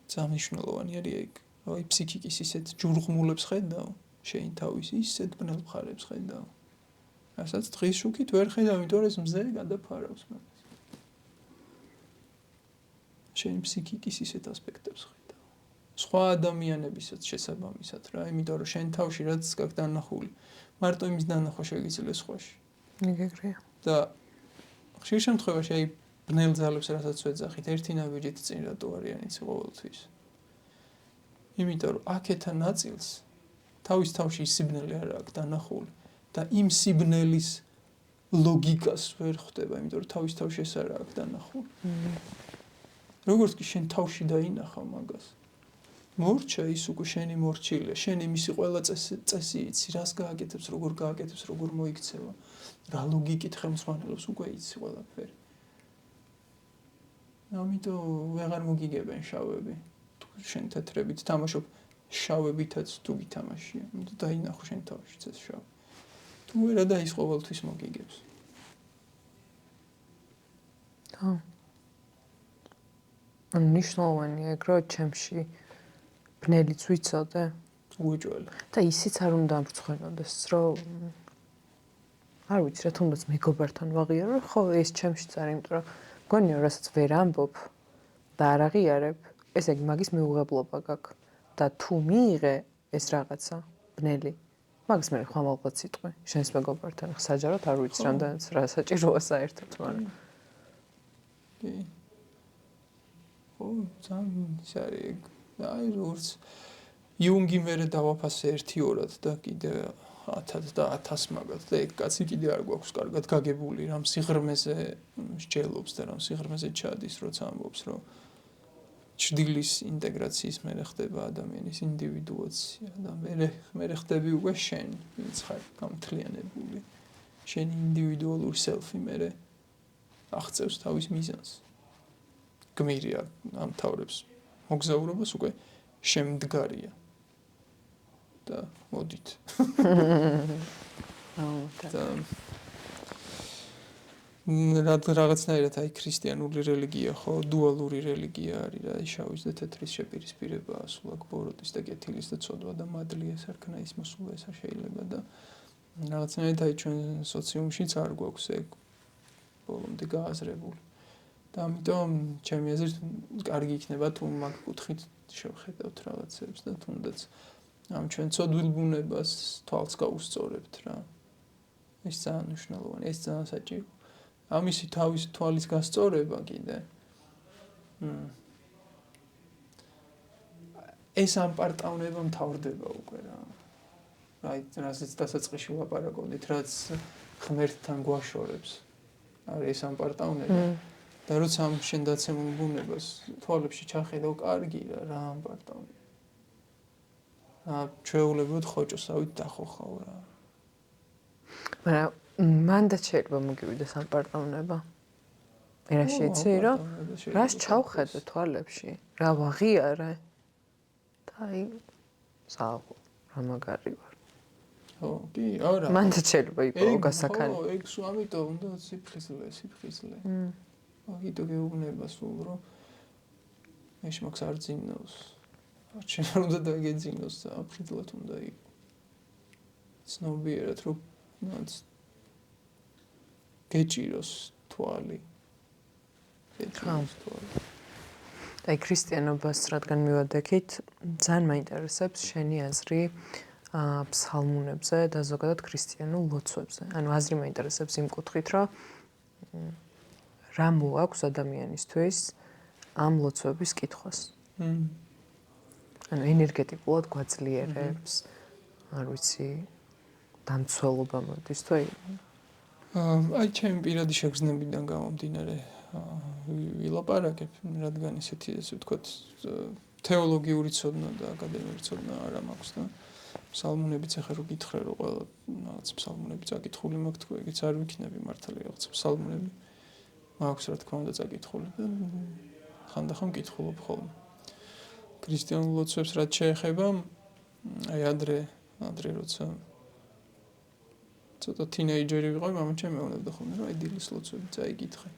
ძალიან მნიშვნელოვანი არის ეგ აი ფსიქიკის ისეთ ჯურღმულებს ხედავ შენ თავის ისეთ ბნელ მხარებს ხედავ რასაც დღის შუქით ვერ ხედავ იმიტომ რომ ეს მზე გადაფარავს მაგას შენ ფსიქიკის ისეთ ასპექტებს ხედავ სხვა ადამიანებისაც შესაბამისად რა, იმიტომ რომ შენ თავში რაც გაქვს დანახული, მარტო იმის დანახვა შეგიძლია სხვაში. მიგეგრია. და ხშირ შემთხვევაში აი ბნელ ძალებს რასაც ვეძახით, ერთი ნაბიჯით წინ რატო არიან იცი ყოველთვის. იმიტომ რომ აქეთა ნაწილს თავის თავში სიბნელე არ აქვს დანახული და იმ სიბნელის ლოგიკას ვერ ხვდება, იმიტომ რომ თავის თავში ეს არ აქვს დანახული. როგორც კი შენ თავში დაინახავ მაგას, მორჩა ის უკვე შენი მორჩილია, შენ იმისი ყველა წესი იცი, რას გააკეთებს, როგორ გააკეთებს, როგორ მოიქცევა, რა ლოგიკით ხელმძღვანელობს უკვე იცი ყველაფერი. ამიტომ ვეღარ მოგიგებენ შავები. თუ შენ თეთრებით თამაშობ, შავებითაც თუ გითამაშია, დაინახო შენ თავში ეს შავი. თუ ვერა და ის ყოველთვის მოგიგებს. ანუ ნიშნავენია ეგ რომ ჩემში ბნელიც ვიცოდე უეჭველი. და ისიც არ უნდა ამრცხენოდეს რომ არ ვიცი რა თუნდაც მეგობართან ვაღიარო ხო ეს ჩემში წარ იმიტომ რომ მგონია რასაც ვერ ამბობ და არ აღიარებ ესე იგი მაგის მეუღებლობა გაქვს და თუ მიიღე ეს რაღაცა ბნელი მაგის მე ხმალღლად სიტყვი შენს მეგობართან საჯაროდ არ ვიცი რამდენიც რა საჭიროა საერთოდ მაგრამ ო ძალიან ის არის აი როგორც იუნგი მერე დავაფასე 1-2 და კიდე 1000 და 1000 მაგათ და ეგ კაცი კიდე არ გვაქვს კარგად გაგებული რამ სიღრმეზე სჯელობს და რამ სიღრმეზე ჩადის როცა ამბობს რომ ჭრდილის ინტეგრაციის მერე ხდება ადამიანის ინდივიდუაცია და მერე ხდები უკვე შენ ვინც ხარ გამთლიანებული შენი ინდივიდუალური სელფი მერე აღწევს თავის მიზანს გმირია ამ თავრებს მოგზაურობას უკვე შემდგარია და მოდით რაღაცნაირად აი ქრისტიანული რელიგია ხო დუალური რელიგია არის რა შავის და თეთრის შეპირისპირებაა სულ აქ ბოროტის და კეთილის და ცოდვა და მადლია სარქნაის მოსულა ეს არ შეიძლება და რაღაცნაირად აი ჩვენ სოციუმშიც არ გვაქვს ეგ ბოლომდე გააზრებული და ამიტომ ჩემი აზრით კარგი იქნება თუ მაგ კუთხით შევხედავთ რაღაცებს და თუნდაც ამ ჩვენ ცოდვილ ბუნებას თვალს გაუსწორებთ რა ეს ძალიან მნიშვნელოვანია ეს ძალიან საჭირო ამისი თავის თვალის გასწორება კიდე ეს ამ პარტავნება მთავრდება უკვე რა აი რასაც დასაწყისში ვაპარაკობდით რაც ღმერთთან გვაშორებს არის ეს ამ პარტავნება და როცა ამ შენ დაცემულ ბუნებას თვალებში ჩახედავ კარგი რა ამ პარტავნება ჩვეულებრივად ხოჭოსავით დახოხავ რა მაგრამ მანდაც შეიძლება მოგივიდეს ამ პარტავნება მე რა შეიცი რომ რას ჩავხედე თვალებში რა ვაღიარე და აი საუბრო რა მაგარი ვარ ხო კი არა მანდაც შეიძლება იყოს გასაქანი ხო ეგ სულ ამიტომ უნდა სიფხიზლე აგიტო გეუბნება სულ რომ ეს მაგს არ ძინავს ჩვენ არ უნდა დაგეძინოს აფრთხილად უნდა იყოს ცნობიერად რომ ნაც გეჭიროს თვალი აი ქრისტიანობას რადგან მივადექით ძალიან მაინტერესებს შენი აზრი ფსალმუნებზე და ზოგადად ქრისტიანულ ლოცვებზე ანუ აზრი მაინტერესებს იმ კუთხით რომ რა მოაქვს ადამიანისთვის ამ ლოცვების კითხვას ანუ ენერგეტიკულად გვაძლიერებს არ ვიცი დამცველობა მოდის თუ აი ჩემი პირადი შეგრძნებიდან გამომდინარე ვილაპარაკებ რადგან ისეთი ესე ვთქვათ თეოლოგიური ცოდნა და აკადემიური ცოდნა არ მაქვს და ფსალმუნებიც ახლა რო გითხრე რომ ყველა რაღაც ფსალმუნები წაკითხული მაქვს თქო ეგეც არ ვიქნები მართალი რაღაც ფსალმუნები მაქვს რა თქმა უნდა წაკითხული და ხანდახან მკითხულობ ხოლმე ქრისტიანულ ლოცვებს რაც შეეხება აი ადრე როცა ცოტა თინეიჯერი ვიყავი მამა ჩემი მეუბნებდა ხოლმე რომ აი დილის ლოცვები წაიკითხე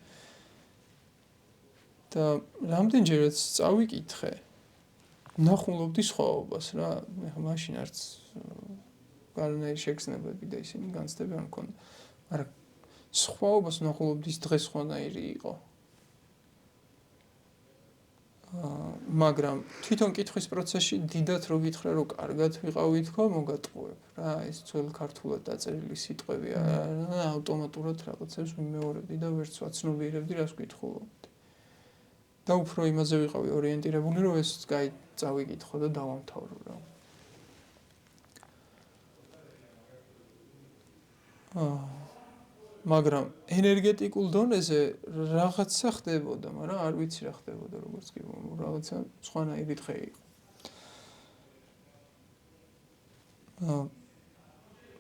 და რამდენჯერაც წავიკითხე ნახულობდი სხვაობას რა მე მაშინ არც გარნაირი შეგრძნებები და ისინი განცდები არ მქონდა მაგრამ სხვაობას ნახულობდი დღეს სხვანაირი იყო მაგრამ თვითონ კითხვის პროცესში დიდად რო გითხრა რომ კარგად ვიყავი თქო მოგატყუებ რა ეს ძველ ქართულად დაწერილი სიტყვებია ავტომატურად რაღაცებს ვიმეორებდი და ვერც ვაცნობიერებდი რას ვკითხულობდი და უფრო იმაზე ვიყავი ორიენტირებული რომ ეს კაი წავიკითხო და დავამთავრო რა მაგრამ ენერგეტიკულ დონეზე რაღაცა ხდებოდა, მაგრამ არ ვიცი რა ხდებოდა, როგორც კი რაღაცა სხვანაირი დღე იყო.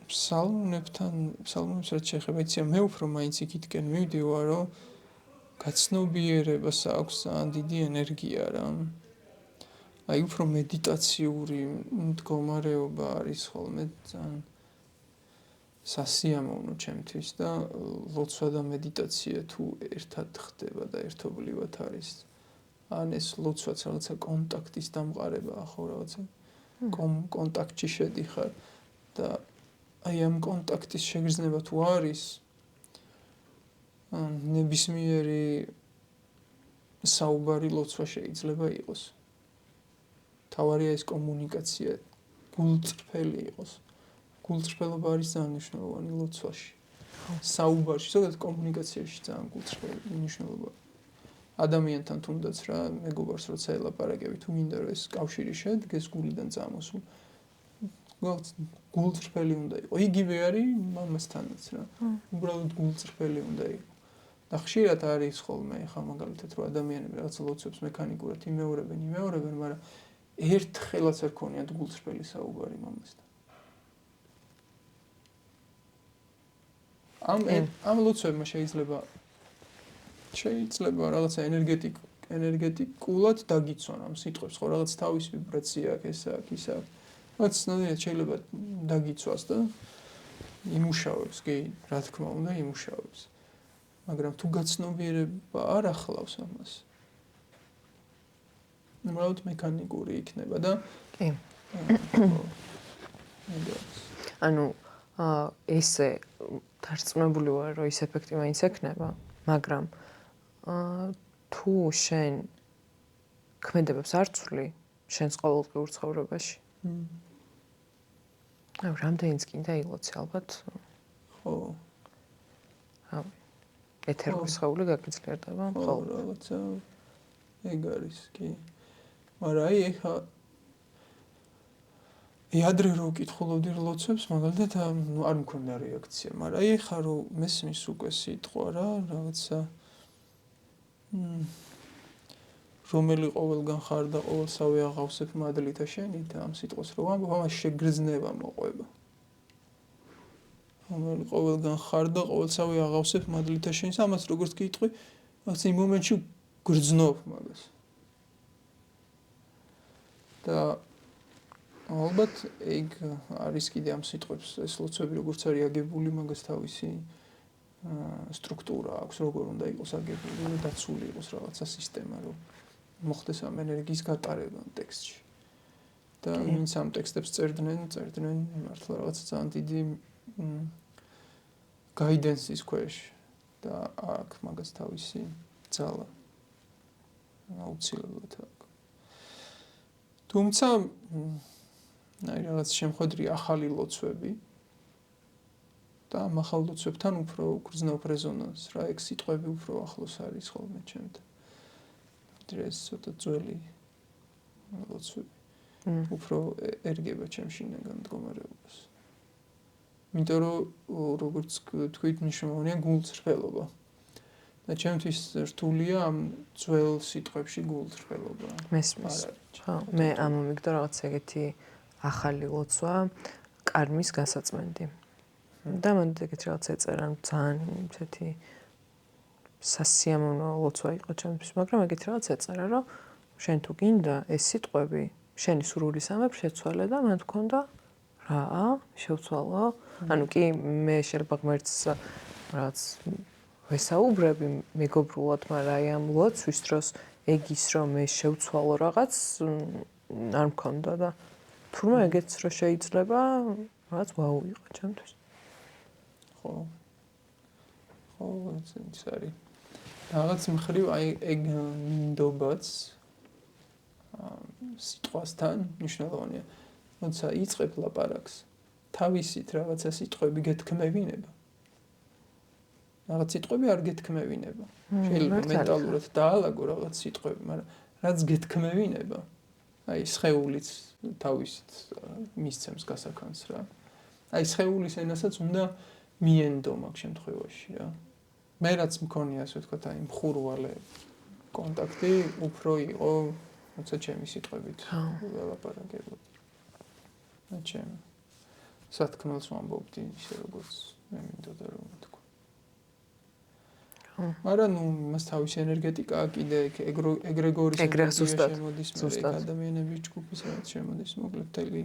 ფსალმუნებს რაც შეეხება, იცი მე უფრო მაინც იქითკენ მივდივარ, რომ გაცნობიერებას აქვს ძალიან დიდი ენერგია რა. აი უფრო მედიტაციური მდგომარეობა არის ხოლმე ძალიან სასიამოვნო ჩემთვის და ლოცვა და მედიტაცია თუ ერთად ხდება და ერთობლივად არის. ან ეს ლოცვაც რაღაცა კონტაქტის დამყარებაა ხო რაღაცა კონტაქტში შედიხარ და აი ამ კონტაქტის შეგრძნება თუ არის ნებისმიერი საუბარი ლოცვა შეიძლება იყოს. თავარია ეს კომუნიკაცია გულწრფელი იყოს. გულწრფელობა არის ძალიან მნიშვნელოვანი ლოცვაში. საუბარში, ზოგადად კომუნიკაციაში ძალიან გულწრფელი მნიშვნელობა. ადამიანთან თუნდაც რა, მეგობარს როცა ელაპარაკები, თუ მინდა რომ ეს კავშირი შედგეს გულიდან წამოსულ. გულწრფელი უნდა იყოს. იგივე არის მამასთანაც რა. უბრალოდ გულწრფელი უნდა იყოს. და ხშირად არის ხოლმე ხა მაგალითად რომ ადამიანები რაღაც ლოცვებს მექანიკურად იმეორებენ, მაგრამ ერთხელაც არ ქონიათ გულწრფელი საუბარი მამასთან. ამ ლოცვებმა შეიძლება რაღაცა ენერგეტიკულად დაგიცვან ამ სიტყვებს, ხო რაღაც თავის ვიბრაცია აქვს, ეს აქვს, ის აქვს. რაც ნამდვილად შეიძლება დაგიცვას და იმუშავებს, კი, რა თქმა უნდა, იმუშავებს. მაგრამ თუ გაცნობიერება არ ახლავს ამას, უბრალოდ მექანიკური იქნება და კი. ანუ ესე დარწმუნებული ვარ, რომ ის ეფექტი მაინც ექნება, მაგრამ თუ შენ ქმედებებს არ ცვლი შენს ყოველდღიურ ცხოვრებაში. რამდენიც კიდე ილოცი ალბათ. ხო. ეთერული სხეული გაგიძლიერდება მხოლოდ. რაღაცა ეგ არის, კი. მაგრამ აი ეხა ადრე რო ვკითხულობდი ლოცვებს, მაგალითად არ მქონდა რეაქცია, მაგრამ აი ეხა რო მესმის უკვე სიტყვა რა, რაღაცა რომელი ყოველგან ხარ და ყოველსავე აღავსებ მადლითა შენით ამ სიტყვას რო ვამბობ, ამას შეგრძნება მოყვება. რომელი ყოველგან ხარ და ყოველსავე აღავსებ მადლითა შენით, ამას როგორც კითხავი, რაღაც იმ მომენტში გრძნობ მაგას. და ალბათ ეგ არის კიდე ამ სიტყვებს ეს ლოცვები როგორც არის აგებული, მაგას თავისი სტრუქტურა აქვს, როგორ უნდა იყოს აგებული, რომ დაცული იყოს რაღაცა სისტემა, რომ მოხდეს ამ ენერგიის გატარება ტექსტში. და ვინც ამ ტექსტებს წერდნენ მართლა რაღაცა ძალიან დიდი გაიდენსის ქვეშ და აქ მაგას თავისი ძალა აუცილებლად აქვს. თუმცა აი რაღაც შემხედრი ახალი ლოცვები და ამ ახალ ლოცვებთან უფრო გრძნობ რეზონანსს რა, ეგ სიტყვები უფრო ახლოს არის ხოლმე ჩემთან. ეს ცოტა ძველი ლოცვები უფრო ერგება ჩემ შინაგან მდგომარეობას. იმიტომ რომ როგორც თქვით, მნიშვნელოვანია გულწრფელობა. და ჩემთვის რთულია ამ ძველ სიტყვებში გულწრფელობა. მესმის. ხო, მე ამომიგდო რაღაც ეგეთი ახალი ლოცვა კარმის გასაწმენდი. და მანდ ეგეთი რაღაც ეწერა, ძალიან ესეთი სასიამოვნო ლოცვა იყო ჩემთვის, მაგრამ ეგეთი რაღაც ეწერა, რომ შენ თუ გინდა ეს სიტყვები შენი სურვილისამებრ შეცვალე და მან თქონდა რა, შევცვალო. ანუ კი მე შეიძლება ღმერთს რაღაც ვესაუბრები მეგობრულად, მაგრამ აი ამ ლოცვის დროს ეგ ის რომ მე შევცვალო რაღაც არ მქონდა და თურმე ეგეც რო შეიძლება რაღაც ვაუ იყო ჩემთვის. ხო, ეს არის. რაღაც მხრივ აი ეგ მინდობაც სიტყვასთან მნიშვნელოვანია. როცა იწყებ ლაპარაკს, თავისით რაღაცა სიტყვები გეთქმევინება. რაღაც სიტყვები არ გეთქმევინება. შეიძლება მენტალურად დაალაგო რაღაც სიტყვები, მაგრამ რაც გეთქმევინება, აი სხეულიც თავისით მისცემს გასაქანს რა. აი სხეულის ენასაც უნდა მიენდო მაგ შემთხვევაში რა. მე რაც მქონია ასე ვთქვათ, აი მხურვალე კონტაქტი უფრო იყო, როცა ჩემი სიტყვებით ველაპარაკებოდი. და ჩემი სათქმელს ვამბობდი ისე როგორც მე მინდოდა რომ ვთქვა. მაგრამ ნუ მას თავისი ენერგეტიკა კიდე ეგრეგორის შემოდის, მე ადამიანების ჯგუფის რაც შემოდის, მოკლედ თელი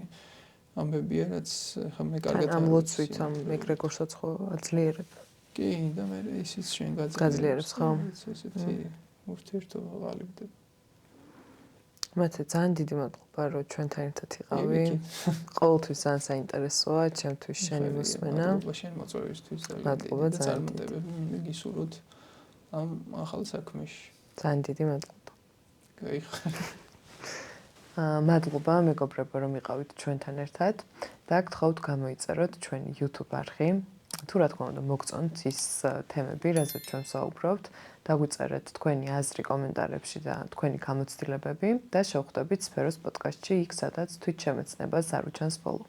ამბებია, რაც ხა მე კარგად ამ ლოცვით ამ ეგრეგორსაც ხო აძლიერებ. კი, და მე ისიც შენ გაძლიერებს ხო? ესეთი ურთიერთობა ღალიბდება. მათე ძალიან დიდი მადლობა რომ ჩვენთან ერთად იყავი. ყოველთვის ძალიან საინტერესოა ჩემთვის შენი მოსმენა. მადლობა შენ მოწვევისთვის და წარმატებები მიგისურვოთ ამ ახალ საქმეში. ძალიან დიდი მადლობა. გაიხარე. მადლობა მეგობრებო რომ იყავით ჩვენთან ერთად და გთხოვთ გამოიწეროთ ჩვენი YouTube არხი. თუ რა თქმა უნდა მოგწონთ ის თემები, რაზეც ჩვენ ვსაუბრობთ, დაგვიწერეთ თქვენი აზრი კომენტარებში და თქვენი გამოცდილებები და შევხვდებით სფეროს პოდკასტში იქ სადაც თვით შემეცნებას არ უჩანს ბოლო.